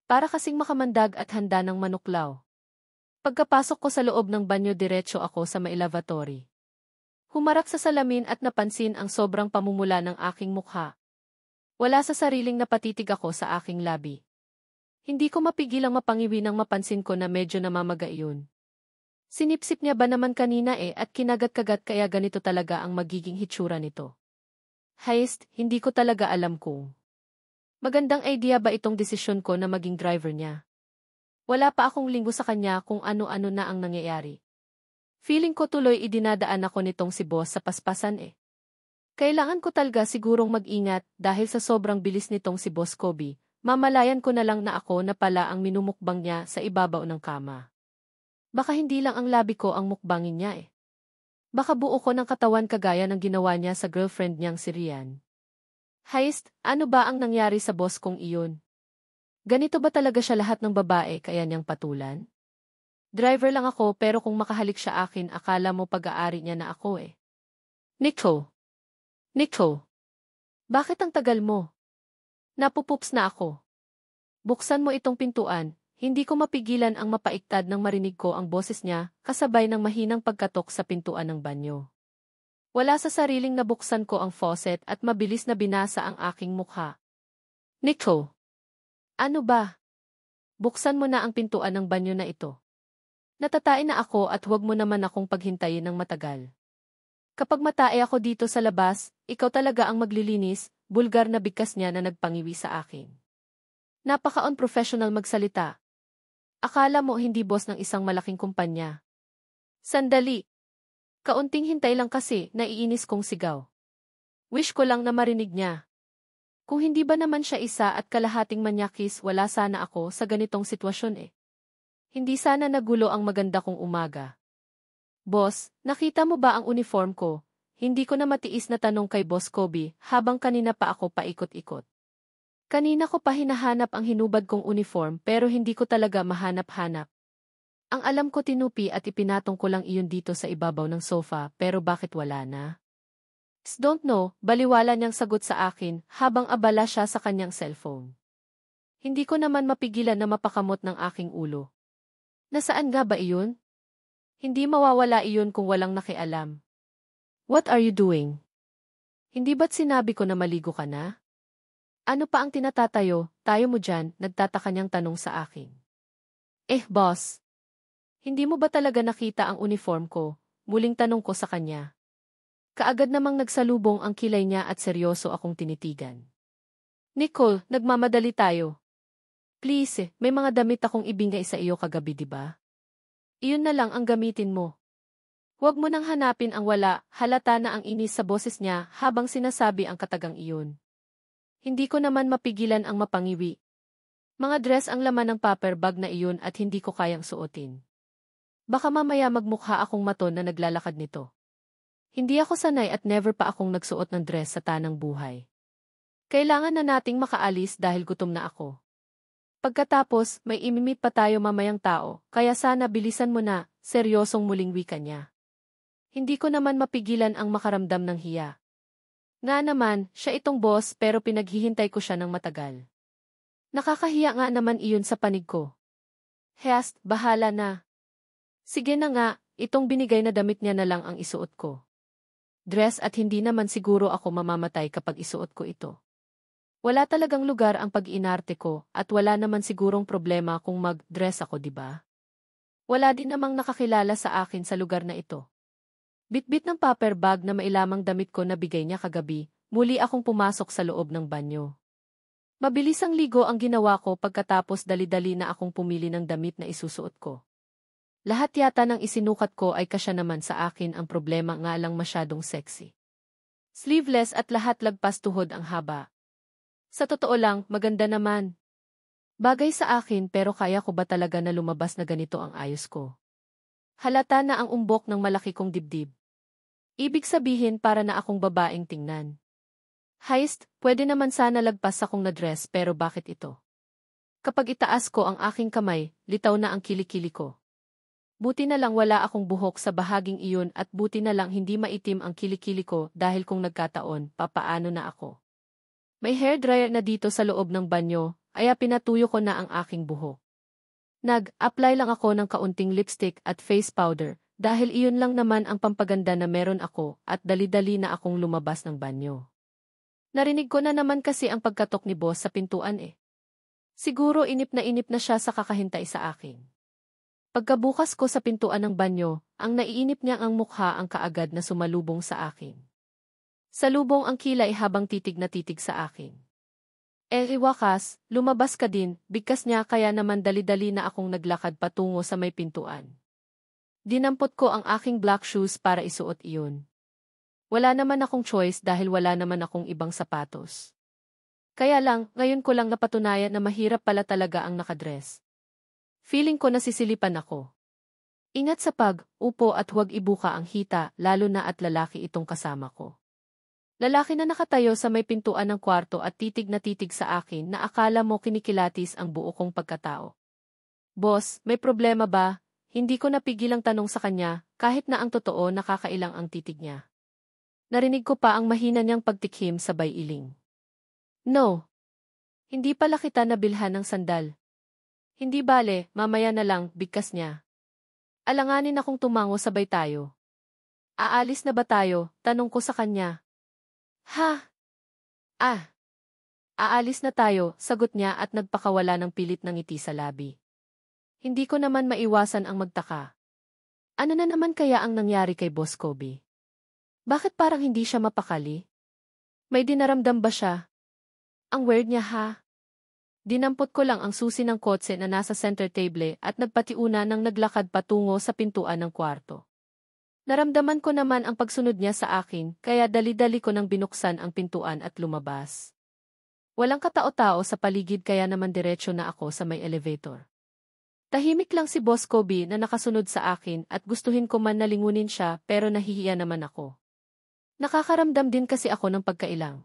Para kasing makamandag at handa ng manuklaw. Pagkapasok ko sa loob ng banyo diretso ako sa may lavatory. Humarap sa salamin at napansin ang sobrang pamumula ng aking mukha. Wala sa sariling napatitig ako sa aking labi. Hindi ko mapigilang mapangiwi nang mapansin ko na medyo namamaga iyon. Sinipsip niya ba naman kanina at kinagat-kagat kaya ganito talaga ang magiging hitsura nito. Heist, hindi ko talaga alam kung magandang idea ba itong desisyon ko na maging driver niya. Wala pa akong linggo sa kanya kung ano-ano na ang nangyayari. Feeling ko tuloy idinadaan ako nitong si boss sa paspasan Kailangan ko talaga sigurong mag-ingat dahil sa sobrang bilis nitong si Boss Kobe, mamalayan ko na lang na ako na pala ang minumukbang niya sa ibabaw ng kama. Baka hindi lang ang labi ko ang mukbangin niya Baka buo ko ng katawan kagaya ng ginawa niya sa girlfriend niyang si Rian. Heist, ano ba ang nangyari sa boss kong iyon? Ganito ba talaga siya lahat ng babae kaya niyang patulan? Driver lang ako pero kung makahalik siya akin akala mo pag-aari niya na ako Nico! Bakit ang tagal mo? Napupups na ako. Buksan mo itong pintuan, hindi ko mapigilan ang mapaiktad nang marinig ko ang boses niya, kasabay ng mahinang pagkatok sa pintuan ng banyo. Wala sa sariling nabuksan ko ang faucet at mabilis na binasa ang aking mukha. Nico! Ano ba? Buksan mo na ang pintuan ng banyo na ito. Natatain na ako at huwag mo naman akong paghintayin ng matagal. Kapag matae ako dito sa labas, ikaw talaga ang maglilinis, bulgar na bigkas niya na nagpangiwi sa akin. Napaka-unprofessional magsalita. Akala mo hindi boss ng isang malaking kumpanya. Sandali. Kaunting hintay lang kasi, naiinis kong sigaw. Wish ko lang na marinig niya. Kung hindi ba naman siya isa at kalahating manyakis, wala sana ako sa ganitong sitwasyon Hindi sana nagulo ang maganda kong umaga. Boss, nakita mo ba ang uniform ko? Hindi ko na matiis na tanong kay Boss Kobe habang kanina pa ako paikot-ikot. Kanina ko pa hinahanap ang hinubad kong uniform pero hindi ko talaga mahanap-hanap. Ang alam ko tinupi at ipinatong ko lang iyon dito sa ibabaw ng sofa pero bakit wala na? Don't know, baliwala niyang sagot sa akin habang abala siya sa kanyang cellphone. Hindi ko naman mapigilan na mapakamot ng aking ulo. Nasaan nga ba iyon? Hindi mawawala iyon kung walang nakialam. What are you doing? Hindi ba't sinabi ko na maligo ka na? Ano pa ang tinatatayo, tayo mo dyan, nagtataka niyang tanong sa akin. Boss. Hindi mo ba talaga nakita ang uniform ko? Muling tanong ko sa kanya. Kaagad namang nagsalubong ang kilay niya at seryoso akong tinitigan. Nicole, nagmamadali tayo. Please, may mga damit akong ibigay sa iyo kagabi diba? Iyon na lang ang gamitin mo. Huwag mo nang hanapin ang wala, halata na ang inis sa boses niya habang sinasabi ang katagang iyon. Hindi ko naman mapigilan ang mapangiwi. Mga dress ang laman ng paper bag na iyon at hindi ko kayang suotin. Baka mamaya magmukha akong maton na naglalakad nito. Hindi ako sanay at never pa akong nagsuot ng dress sa tanang buhay. Kailangan na nating makaalis dahil gutom na ako. Pagkatapos, may imimit pa tayo mamayang tao, kaya sana bilisan mo na, seryosong muling wika niya. Hindi ko naman mapigilan ang makaramdam ng hiya. Nga naman, siya itong boss pero pinaghihintay ko siya ng matagal. Nakakahiya nga naman iyon sa panig ko. Heast, bahala na. Sige na nga, itong binigay na damit niya na lang ang isuot ko. Dress at hindi naman siguro ako mamamatay kapag isuot ko ito. Wala talagang lugar ang pag-inarte ko at wala naman sigurong problema kung mag-dress ako diba? Wala din namang nakakilala sa akin sa lugar na ito. Bitbit ng paper bag na mailamang damit ko na bigay niya kagabi, muli akong pumasok sa loob ng banyo. Mabilis ang ligo ang ginawa ko pagkatapos dali-dali na akong pumili ng damit na isusuot ko. Lahat yata ng isinukat ko ay kasya naman sa akin, ang problema nga lang masyadong sexy. Sleeveless at lahat lagpas tuhod ang haba. Sa totoo lang, maganda naman. Bagay sa akin pero kaya ko ba talaga na lumabas na ganito ang ayos ko? Halata na ang umbok ng malaki kong dibdib. Ibig sabihin para na akong babaeng tingnan. Heist, pwede naman sana lagpas akong na-dress pero bakit ito? Kapag itaas ko ang aking kamay, litaw na ang kilikili ko. Buti na lang wala akong buhok sa bahaging iyon at buti na lang hindi maitim ang kilikili ko dahil kung nagkataon, papaano na ako. May hairdryer na dito sa loob ng banyo, kaya pinatuyo ko na ang aking buhok. Nag-apply lang ako ng kaunting lipstick at face powder Dahil iyon lang naman ang pampaganda na meron ako at dali-dali na akong lumabas ng banyo. Narinig ko na naman kasi ang pagkatok ni boss sa pintuan eh. Siguro inip na siya sa kakahintay sa akin. Pagkabukas ko sa pintuan ng banyo, ang naiinip niya ang mukha ang kaagad na sumalubong sa akin. Salubong ang kilay habang titig na titig sa akin. Wakas, lumabas ka din, bigkas niya kaya naman dali-dali na akong naglakad patungo sa may pintuan. Dinampot ko ang aking black shoes para isuot iyon. Wala naman akong choice dahil wala naman akong ibang sapatos. Kaya lang, ngayon ko lang napatunayan na mahirap pala talaga ang nakadress. Feeling ko nasisilipan ako. Ingat sa pag-upo at huwag ibuka ang hita, lalo na at lalaki itong kasama ko. Lalaki na nakatayo sa may pintuan ng kwarto at titig na titig sa akin na akala mo kinikilatis ang buo kong pagkatao. Boss, may problema ba? Hindi ko napigilang tanong sa kanya, kahit na ang totoo nakakailang ang titig niya. Narinig ko pa ang mahina niyang pagtikhim sabay iling. No. Hindi pala kita nabilhan ng sandal. Hindi bale, mamaya na lang, bigkas niya. Alanganin akong tumango sabay tayo. Aalis na ba tayo? Tanong ko sa kanya. Ha? Aalis na tayo, sagot niya at nagpakawala ng pilit ng ngiti sa labi. Hindi ko naman maiwasan ang magtaka. Ano na naman kaya ang nangyari kay Boss Kobe? Bakit parang hindi siya mapakali? May dinaramdam ba siya? Ang weird niya ha? Dinampot ko lang ang susi ng kotse na nasa center table at nagpatiuna nang naglakad patungo sa pintuan ng kwarto. Naramdaman ko naman ang pagsunod niya sa akin kaya dali-dali ko nang binuksan ang pintuan at lumabas. Walang katao-tao sa paligid kaya naman diretsyo na ako sa may elevator. Tahimik lang si Boss Kobe na nakasunod sa akin at gustuhin ko man nalingunin siya pero nahihiya naman ako. Nakakaramdam din kasi ako ng pagkailang.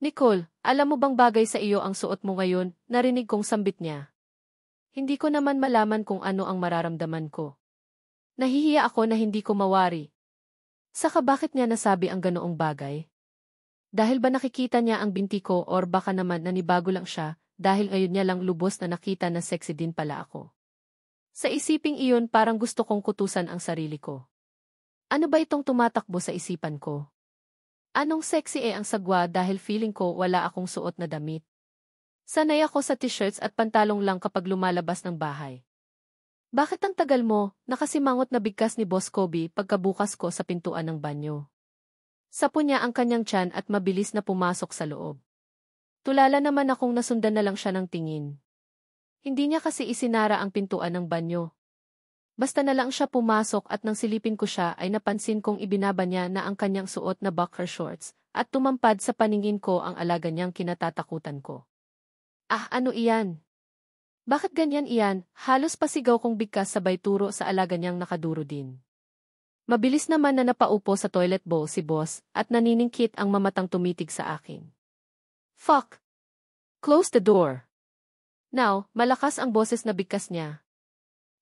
Nicole, alam mo bang bagay sa iyo ang suot mo ngayon? Narinig kong sambit niya. Hindi ko naman malaman kung ano ang mararamdaman ko. Nahihiya ako na hindi ko mawari. Saka bakit niya nasabi ang ganoong bagay? Dahil ba nakikita niya ang binti ko or baka naman nanibago lang siya dahil ngayon niya lang lubos na nakita na sexy din pala ako. Sa isiping iyon parang gusto kong kutusan ang sarili ko. Ano ba itong tumatakbo sa isipan ko? Anong sexy ang sagwa dahil feeling ko wala akong suot na damit. Sanay ako sa t-shirts at pantalong lang kapag lumalabas ng bahay. Bakit ang tagal mo? Nakasimangot na bigkas ni Boss Kobe pagkabukas ko sa pintuan ng banyo. Sapo niya ang kanyang tiyan at mabilis na pumasok sa loob. Tulala naman akong nasundan na lang siya ng tingin. Hindi niya kasi isinara ang pintuan ng banyo. Basta na lang siya pumasok at nang silipin ko siya ay napansin kong ibinaba niya na ang kanyang suot na boxer shorts at tumampad sa paningin ko ang alaga niyang kinatatakutan ko. Ano iyan? Bakit ganyan iyan? Halos pasigaw kong bigkas sabay turo sa alaga niyang nakaduro din. Mabilis naman na napaupo sa toilet bowl si boss at naniningkit ang mamatang tumitig sa akin. Fuck! Close the door! Now, malakas ang boses na bigkas niya.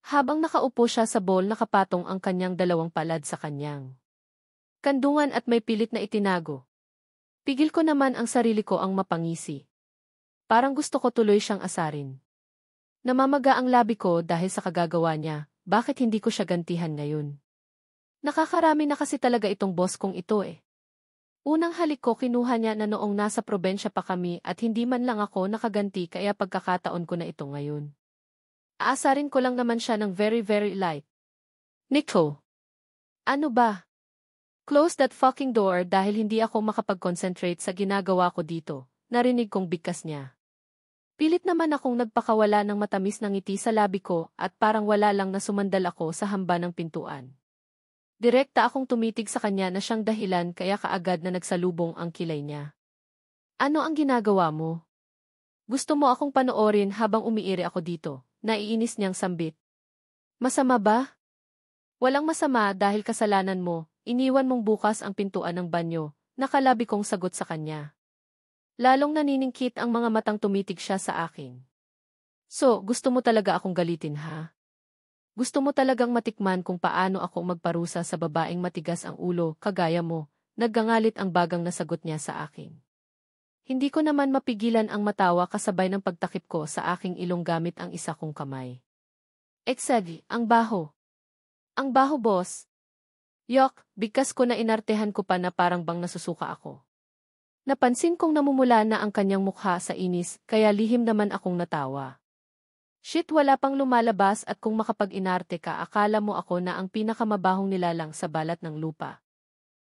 Habang nakaupo siya sa bowl nakapatong ang kanyang dalawang palad sa kanyang kandungan at may pilit na itinago. Pigil ko naman ang sarili ko ang mapangisi. Parang gusto ko tuloy siyang asarin. Namamaga ang labi ko dahil sa kagagawa niya, bakit hindi ko siya gantihan ngayon? Nakakarami na kasi talaga itong boss kong ito eh. Unang halik ko kinuha niya na noong nasa probensya pa kami at hindi man lang ako nakaganti kaya pagkakataon ko na ito ngayon. Aasarin ko lang naman siya ng very very light. Nico! Ano ba? Close that fucking door dahil hindi ako makapag-concentrate sa ginagawa ko dito, narinig kong bigkas niya. Pilit naman akong nagpakawala ng matamis na ngiti sa labi ko at parang wala lang na sumandal ako sa hamba ng pintuan. Direkta akong tumitig sa kanya na siyang dahilan kaya kaagad na nagsalubong ang kilay niya. Ano ang ginagawa mo? Gusto mo akong panoorin habang umiiri ako dito? Naiinis niyang sambit. Masama ba? Walang masama dahil kasalanan mo, iniwan mong bukas ang pintuan ng banyo, nakalabi kong sagot sa kanya. Lalong naniningkit ang mga matang tumitig siya sa akin. So, gusto mo talaga akong galitin ha? Gusto mo talagang matikman kung paano ako magparusa sa babaeng matigas ang ulo, kagaya mo, naggangalit ang bagang nasagot niya sa akin. Hindi ko naman mapigilan ang matawa kasabay ng pagtakip ko sa aking ilong gamit ang isa kong kamay. Exactly, ang baho. Ang baho, boss. Yok, bigkas ko na inartehan ko pa na parang bang nasusuka ako. Napansin kong namumula na ang kanyang mukha sa inis, kaya lihim naman akong natawa. Shit, wala pang lumalabas at kung makapag-inarte ka, akala mo ako na ang pinakamabahong nilalang sa balat ng lupa.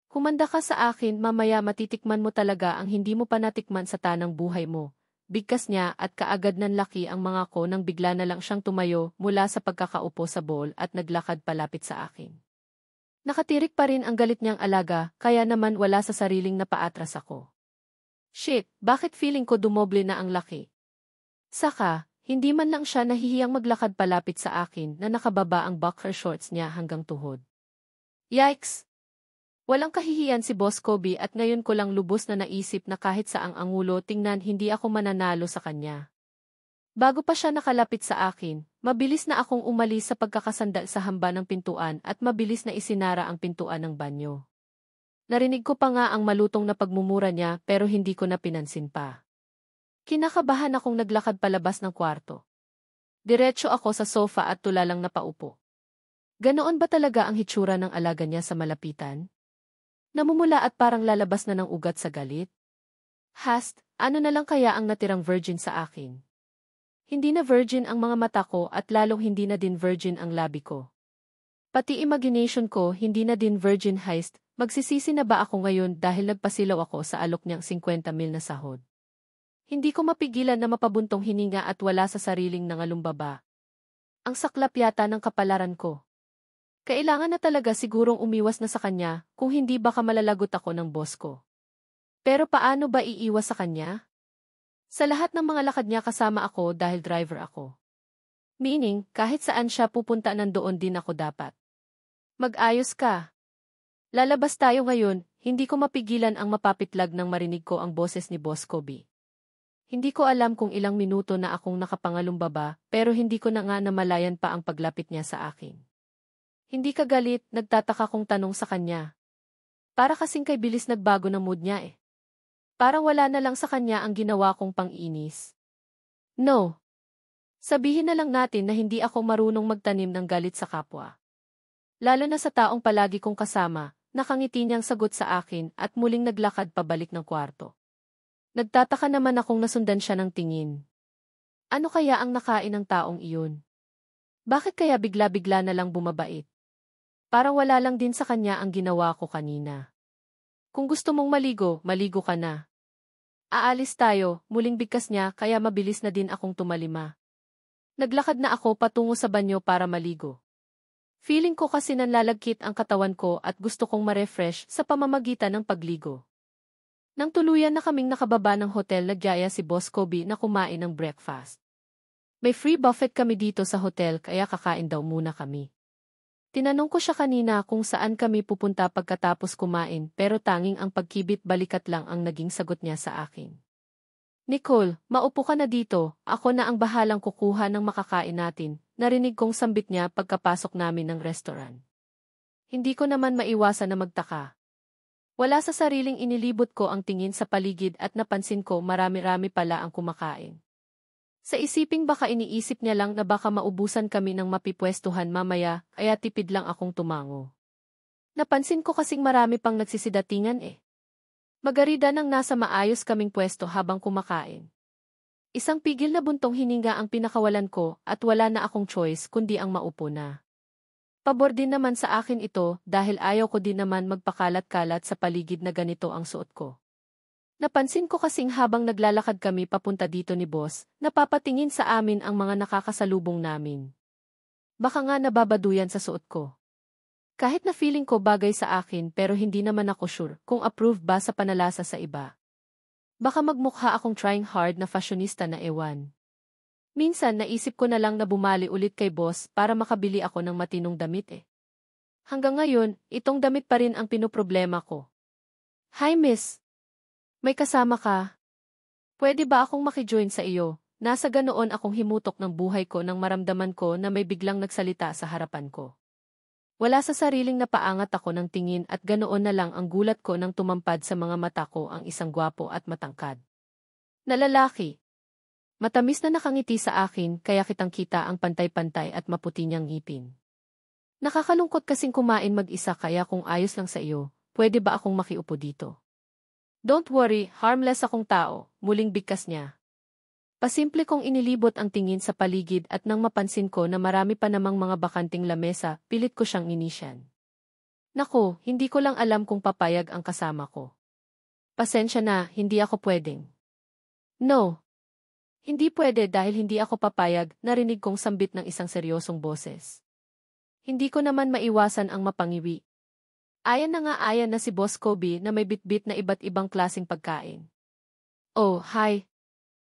Kumanda ka sa akin, mamaya matitikman mo talaga ang hindi mo pa natikman sa tanang buhay mo. Bigkas niya at kaagad nanlaki ang mga ko nang bigla na lang siyang tumayo mula sa pagkakaupo sa bowl at naglakad palapit sa akin. Nakatirik pa rin ang galit niyang alaga, kaya naman wala sa sariling napaatras ako. Shit, bakit feeling ko dumoble na ang laki? Saka, hindi man lang siya nahihiyang maglakad palapit sa akin na nakababa ang boxer shorts niya hanggang tuhod. Yikes! Walang kahihiyan si Boss Kobe at ngayon ko lang lubos na naisip na kahit saang angulo tingnan hindi ako mananalo sa kanya. Bago pa siya nakalapit sa akin, mabilis na akong umalis sa pagkakasandal sa hamba ng pintuan at mabilis na isinara ang pintuan ng banyo. Narinig ko pa nga ang malutong na pagmumura niya pero hindi ko na pinansin pa. Kinakabahan akong naglakad palabas ng kwarto. Diretso ako sa sofa at tulalang napaupo. Ganoon ba talaga ang hitsura ng alaga niya sa malapitan? Namumula at parang lalabas na ng ugat sa galit? Hast, ano na lang kaya ang natirang virgin sa akin? Hindi na virgin ang mga mata ko at lalong hindi na din virgin ang labi ko. Pati imagination ko hindi na din virgin heist. Magsisisi na ba ako ngayon dahil nagpasilaw ako sa alok niyang 50,000 na sahod? Hindi ko mapigilan na mapabuntong hininga at wala sa sariling nangalumbaba. Ang saklap yata ng kapalaran ko. Kailangan na talaga sigurong umiwas na sa kanya, kung hindi baka malalagot ako ng boss ko. Pero paano ba iiwas sa kanya? Sa lahat ng mga lakad niya kasama ako dahil driver ako. Meaning, kahit saan siya pupunta nandoon din ako dapat. Mag-ayos ka. Lalabas tayo ngayon, hindi ko mapigilan ang mapapitlag nang marinig ko ang boses ni Boss Kobe. Hindi ko alam kung ilang minuto na akong nakapangalumbaba, pero hindi ko na nga namalayan pa ang paglapit niya sa akin. Hindi ka galit, nagtataka kong tanong sa kanya. Para kasing kay bilis nagbago ng mood niya eh. Parang wala na lang sa kanya ang ginawa kong pang-inis. No. Sabihin na lang natin na hindi ako marunong magtanim ng galit sa kapwa. Lalo na sa taong palagi kong kasama. Nakangiti niyang sagot sa akin at muling naglakad pabalik ng kwarto. Nagtataka naman akong nasundan siya ng tingin. Ano kaya ang nakain ng taong iyon? Bakit kaya bigla-bigla na lang bumabait? Parang wala lang din sa kanya ang ginawa ko kanina. Kung gusto mong maligo, maligo ka na. Aalis tayo, muling bigkas niya kaya mabilis na din akong tumalima. Naglakad na ako patungo sa banyo para maligo. Feeling ko kasi nanlalagkit ang katawan ko at gusto kong ma-refresh sa pamamagitan ng pagligo. Nang tuluyan na kaming nakababa ng hotel, nagyaya si Boss Kobe na kumain ng breakfast. May free buffet kami dito sa hotel kaya kakain daw muna kami. Tinanong ko siya kanina kung saan kami pupunta pagkatapos kumain pero tanging ang pagkibit balikat lang ang naging sagot niya sa akin. Nicole, maupo ka na dito, ako na ang bahalang kukuha ng makakain natin. Narinig kong sambit niya pagkapasok namin ng restaurant. Hindi ko naman maiwasan na magtaka. Wala sa sariling inilibot ko ang tingin sa paligid at napansin ko marami-rami pala ang kumakain. Sa isiping baka iniisip niya lang na baka maubusan kami ng mapipwestuhan mamaya, kaya tipid lang akong tumango. Napansin ko kasing marami pang nagsisidatingan eh. Magarida nang nasa maayos kaming pwesto habang kumakain. Isang pigil na buntong hininga ang pinakawalan ko at wala na akong choice kundi ang maupo na. Pabor din naman sa akin ito dahil ayaw ko din naman magpakalat-kalat sa paligid na ganito ang suot ko. Napansin ko kasing habang naglalakad kami papunta dito ni boss, napapatingin sa amin ang mga nakakasalubong namin. Baka nga nababaduyan sa suot ko. Kahit na feeling ko bagay sa akin pero hindi naman ako sure kung approve ba sa panalasa sa iba. Baka magmukha akong trying hard na fashionista na ewan. Minsan naisip ko na lang na bumali ulit kay boss para makabili ako ng matinong damit eh. Hanggang ngayon, itong damit pa rin ang pinoproblema ko. Hi miss! May kasama ka? Pwede ba akong makijoin sa iyo? Nasa ganoon akong himutok ng buhay ko nang maramdaman ko na may biglang nagsalita sa harapan ko. Wala sa sariling napaangat ako ng tingin at ganoon na lang ang gulat ko nang tumampad sa mga mata ko ang isang gwapo at matangkad na lalaki. Matamis na nakangiti sa akin kaya kitang-kita ang pantay-pantay at maputi niyang ngipin. Nakakalungkot kasing kumain mag-isa kaya kung ayos lang sa iyo, pwede ba akong makiupo dito? Don't worry, harmless akong tao, muling bigkas niya. Pasimple kong inilibot ang tingin sa paligid at nang mapansin ko na marami pa namang mga bakanting lamesa, pilit ko siyang inisyan. Naku, hindi ko lang alam kung papayag ang kasama ko. Pasensya na, hindi ako pwedeng. No. Hindi pwede dahil hindi ako papayag, narinig kong sambit ng isang seryosong boses. Hindi ko naman maiwasan ang mapangiwi. Ayan na nga ayan na si Boss Kobe na may bitbit na iba't ibang klaseng pagkain. Oh, hi.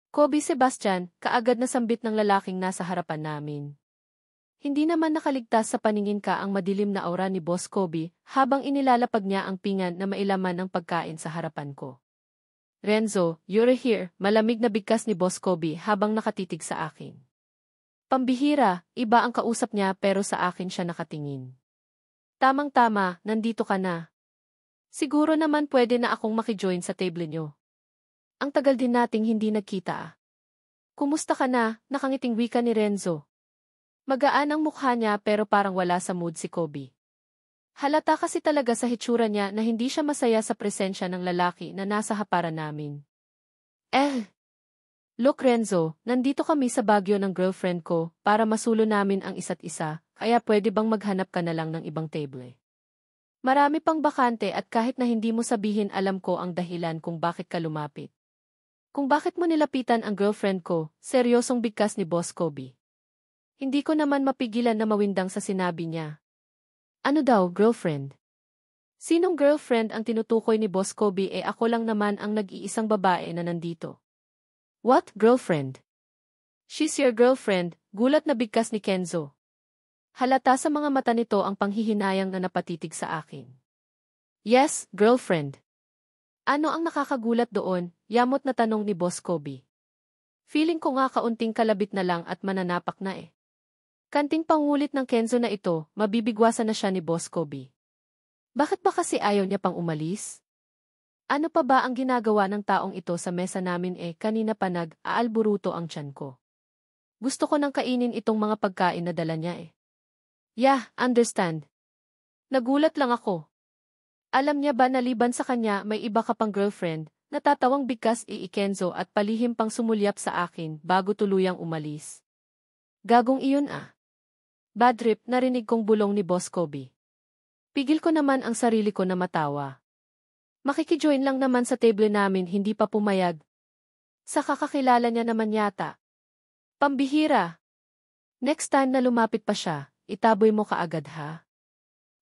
Kobe Sebastian, kaagad na sambit ng lalaking nasa harapan namin. Hindi naman nakaligtas sa paningin ka ang madilim na aura ni Boss Kobe habang inilalapag niya ang pingan na mailaman ng pagkain sa harapan ko. Renzo, you're here, malamig na bigkas ni Boss Kobe habang nakatitig sa akin. Pambihira, iba ang kausap niya pero sa akin siya nakatingin. Tamang-tama, nandito ka na. Siguro naman pwede na akong makijoin sa table niyo. Ang tagal din nating hindi nagkita ah. Kumusta ka na, nakangiting wika ni Renzo. Magaan ang mukha niya pero parang wala sa mood si Kobe. Halata kasi talaga sa hitsura niya na hindi siya masaya sa presensya ng lalaki na nasa haparan namin. Look Renzo, nandito kami sa Baguio ng girlfriend ko para masulo namin ang isa't isa, kaya pwede bang maghanap ka na lang ng ibang table? Marami pang bakante at kahit na hindi mo sabihin alam ko ang dahilan kung bakit ka lumapit. Kung bakit mo nilapitan ang girlfriend ko, seryosong bigkas ni Boss Kobe. Hindi ko naman mapigilan na mawindang sa sinabi niya. Ano daw, girlfriend? Sinong girlfriend ang tinutukoy ni Boss Kobe ako lang naman ang nag-iisang babae na nandito. What, girlfriend? She's your girlfriend, gulat na bigkas ni Kenzo. Halata sa mga mata nito ang panghihinayang na napatitig sa akin. Yes, girlfriend. Ano ang nakakagulat doon, yamot na tanong ni Boss Kobe. Feeling ko nga kaunting kalabit na lang at mananapak na eh. Kanting pangulit ng Kenzo na ito, mabibigwasan na siya ni Boss Kobe. Bakit ba kasi ayaw niya pang umalis? Ano pa ba ang ginagawa ng taong ito sa mesa namin kanina pa nag-aalburuto ang tiyan ko. Gusto ko nang kainin itong mga pagkain na dala niya Yeah, understand. Nagulat lang ako. Alam niya ba na liban sa kanya may iba ka pang girlfriend, natatawang bigkas Kenzo at palihim pang sumulyap sa akin bago tuluyang umalis. Gagong iyon ah. Bad trip, narinig kong bulong ni Boss Kobe. Pigil ko naman ang sarili ko na matawa. Makikijoin lang naman sa table namin hindi pa pumayag. Sa kakakilala niya naman yata. Pambihira. Next time na lumapit pa siya, itaboy mo kaagad ha.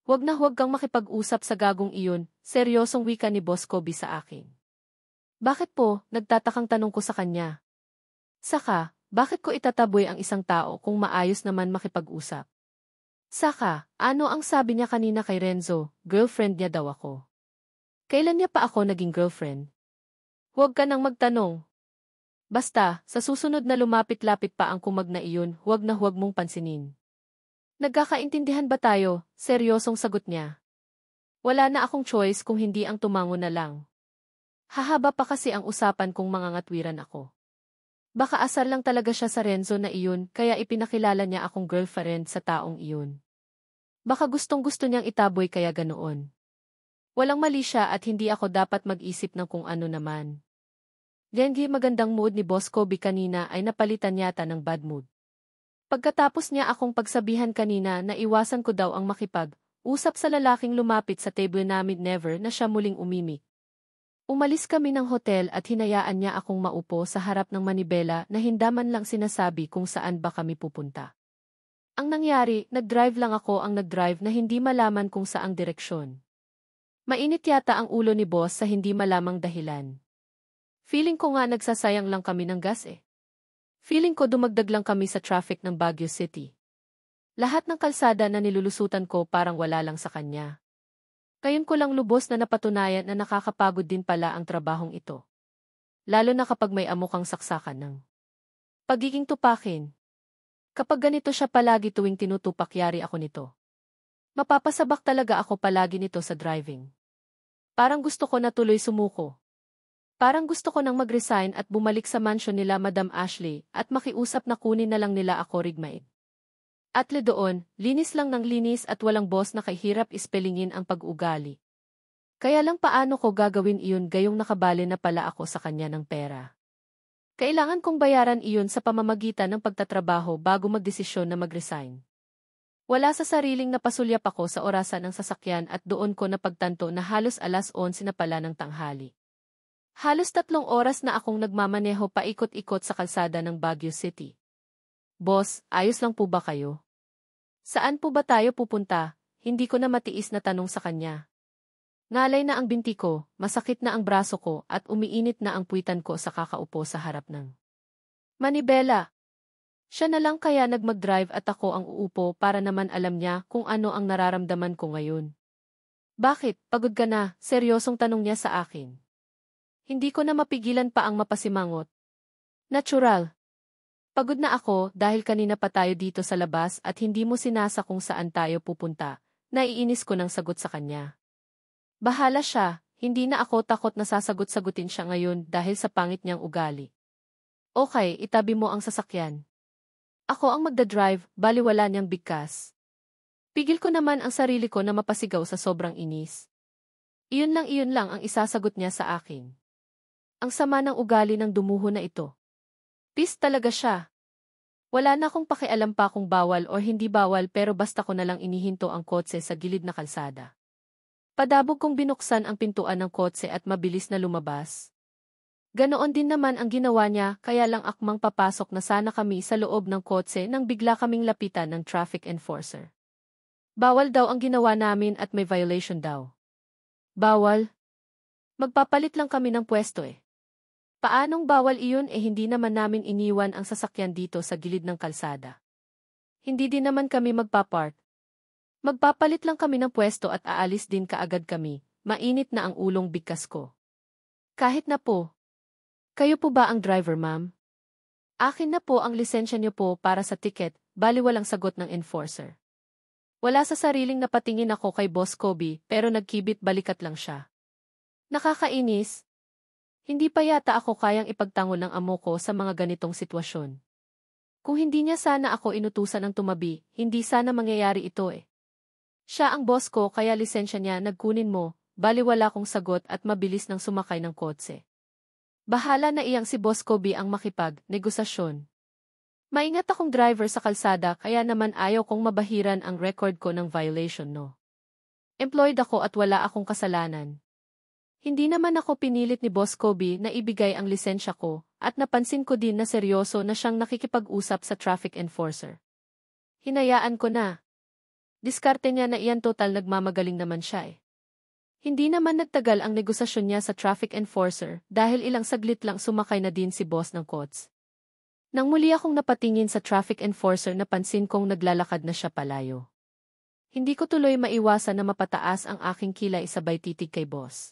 Huwag na huwag kang makipag-usap sa gagong iyon, seryosong wika ni Boss Kobe sa akin. Bakit po, nagtatakang tanong ko sa kanya. Saka, bakit ko itataboy ang isang tao kung maayos naman makipag-usap? Saka, ano ang sabi niya kanina kay Renzo, girlfriend niya daw ako. Kailan niya pa ako naging girlfriend? Huwag ka nang magtanong. Basta, sa susunod na lumapit-lapit pa ang kumag na iyon, huwag na huwag mong pansinin. Nagkakaintindihan ba tayo? Seryosong sagot niya. Wala na akong choice kung hindi ang tumango na lang. Hahaba pa kasi ang usapan kung mangangatwiran ako. Baka asar lang talaga siya sa Renzo na iyon kaya ipinakilala niya akong girlfriend sa taong iyon. Baka gustong-gusto niyang itaboy kaya ganoon. Walang mali siya at hindi ako dapat mag-isip ng kung ano naman. Gengi magandang mood ni Boss Kobe kanina ay napalitan yata ng bad mood. Pagkatapos niya akong pagsabihan kanina na iwasan ko daw ang makipag-usap sa lalaking lumapit sa table namin never na siya muling umimik. Umalis kami ng hotel at hinayaan niya akong maupo sa harap ng manibela na hindaman lang sinasabi kung saan ba kami pupunta. Ang nangyari, nag-drive lang ako ang nag-drive na hindi malaman kung saang direksyon. Mainit yata ang ulo ni boss sa hindi malamang dahilan. Feeling ko nga nagsasayang lang kami ng gas Feeling ko dumagdag lang kami sa traffic ng Baguio City. Lahat ng kalsada na nilulusutan ko parang wala lang sa kanya. Ngayon ko lang lubos na napatunayan na nakakapagod din pala ang trabahong ito. Lalo na kapag may amukang saksakan ng pagiging tupakin. Kapag ganito siya palagi tuwing tinutupak yari ako nito. Mapapasabak talaga ako palagi nito sa driving. Parang gusto ko na tuloy sumuko. Parang gusto ko nang mag-resign at bumalik sa mansion nila Madam Ashley at makiusap na kunin na lang nila ako rigmain. At doon, linis lang ng linis at walang boss na kahirap ispelingin ang pag-ugali. Kaya lang paano ko gagawin iyon gayong nakabali na pala ako sa kanya ng pera. Kailangan kong bayaran iyon sa pamamagitan ng pagtatrabaho bago magdesisyon na mag-resign. Wala sa sariling napasulyap ako sa orasan ng sasakyan at doon ko napagtanto na halos alas 11 na pala ng tanghali. Halos 3 oras na akong nagmamaneho paikot-ikot sa kalsada ng Baguio City. Boss, ayos lang po ba kayo? Saan po ba tayo pupunta? Hindi ko na matiis na tanong sa kanya. Ngalay na ang binti ko, masakit na ang braso ko at umiinit na ang puwitan ko sa kakaupo sa harap ng manibela. Siya na lang kaya nagmag-drive at ako ang uupo para naman alam niya kung ano ang nararamdaman ko ngayon. Bakit, pagod ka na? Seryosong tanong niya sa akin. Hindi ko na mapigilan pa ang mapasimangot. Natural. Pagod na ako dahil kanina pa tayo dito sa labas at hindi mo sinasa kung saan tayo pupunta. Naiinis ko ng sagot sa kanya. Bahala siya, hindi na ako takot na sasagot-sagutin siya ngayon dahil sa pangit niyang ugali. Okay, itabi mo ang sasakyan. Ako ang magdadrive, baliwala niyang bigkas. Pigil ko naman ang sarili ko na mapasigaw sa sobrang inis. Iyon lang ang isasagot niya sa akin. Ang sama ng ugali ng dumuho na ito. Pis talaga siya. Wala na akong pakialam pa kung bawal o hindi bawal pero basta ko na lang inihinto ang kotse sa gilid na kalsada. Padabog kong binuksan ang pintuan ng kotse at mabilis na lumabas. Ganoon din naman ang ginawa niya kaya lang akmang papasok na sana kami sa loob ng kotse nang bigla kaming lapitan ng traffic enforcer. Bawal daw ang ginawa namin at may violation daw. Bawal? Magpapalit lang kami ng pwesto eh. Paanong bawal iyon hindi naman namin iniwan ang sasakyan dito sa gilid ng kalsada. Hindi din naman kami magpapark. Magpapalit lang kami ng pwesto at aalis din kaagad kami, mainit na ang ulong bigkas ko. Kahit na po. Kayo po ba ang driver, ma'am? Akin na po ang lisensya niyo po para sa ticket, baliwalang sagot ng enforcer. Wala sa sariling napatingin ako kay Boss Kobe pero nagkibit balikat lang siya. Nakakainis. Hindi pa yata ako kayang ipagtanggol ng amo ko sa mga ganitong sitwasyon. Kung hindi niya sana ako inutusan ng tumabi, hindi sana mangyayari ito eh. Siya ang boss ko kaya lisensya niya nagkunin mo, baliwala kong sagot at mabilis nang sumakay ng kotse. Bahala na iyang si Boss Kobe ang makipag-negosasyon. Maingat akong driver sa kalsada kaya naman ayaw kong mabahiran ang record ko ng violation no. Employed ako at wala akong kasalanan. Hindi naman ako pinilit ni Boss Kobe na ibigay ang lisensya ko at napansin ko din na seryoso na siyang nakikipag-usap sa traffic enforcer. Hinayaan ko na. Diskarte niya na iyan total nagmamagaling naman siya eh. Hindi naman nagtagal ang negosasyon niya sa traffic enforcer dahil ilang saglit lang sumakay na din si boss ng kots. Nang muli akong napatingin sa traffic enforcer napansin kong naglalakad na siya palayo. Hindi ko tuloy maiwasan na mapataas ang aking kilay sabay titig kay boss.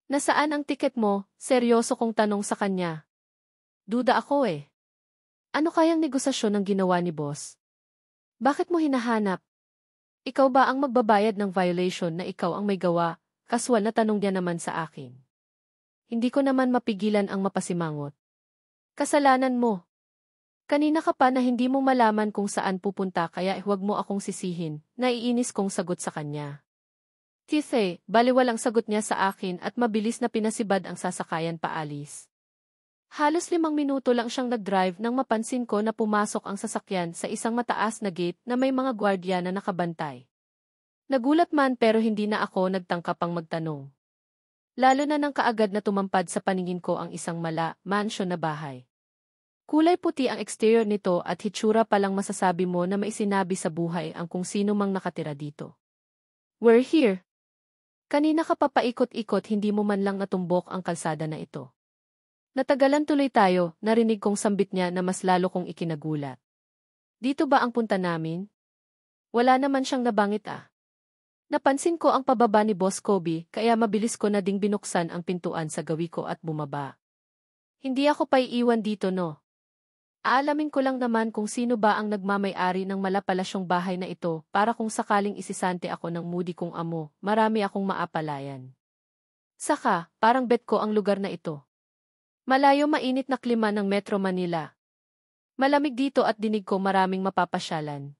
Nasaan ang tiket mo? Seryoso kong tanong sa kanya. Duda ako eh. Ano kayang negosasyon ang ginawa ni boss? Bakit mo hinahanap? Ikaw ba ang magbabayad ng violation na ikaw ang may gawa? Kaswal na tanong niya naman sa akin. Hindi ko naman mapigilan ang mapasimangot. Kasalanan mo. Kanina ka pa na hindi mo malaman kung saan pupunta kaya huwag mo akong sisihin, naiinis kong sagot sa kanya. Tithe, baliwalang sagot niya sa akin at mabilis na pinasibad ang sasakayan paalis. Halos 5 minuto lang siyang nag-drive nang mapansin ko na pumasok ang sasakyan sa isang mataas na gate na may mga gwardiya na nakabantay. Nagulat man pero hindi na ako nagtangka pang magtanong. Lalo na nang kaagad na tumampad sa paningin ko ang isang mansion na bahay. Kulay puti ang exterior nito at hitsura palang masasabi mo na may sinabi sa buhay ang kung sino mang nakatira dito. We're here. Kanina ka pa paikot-ikot hindi mo man lang natumbok ang kalsada na ito. Natagalan tuloy tayo, narinig kong sambit niya na mas lalo kong ikinagulat. Dito ba ang punta namin? Wala naman siyang nabangit ah. Napansin ko ang pababa ni Boss Kobe kaya mabilis ko na ding binuksan ang pintuan sa gawi ko at bumaba. Hindi ako pa iiwan dito no. Aalamin ko lang naman kung sino ba ang nagmamay-ari ng malapalasyong bahay na ito para kung sakaling isisante ako ng moody kong amo, marami akong maapalayan. Saka, parang bet ko ang lugar na ito. Malayo mainit na klima ng Metro Manila. Malamig dito at dinig ko maraming mapapasyalan.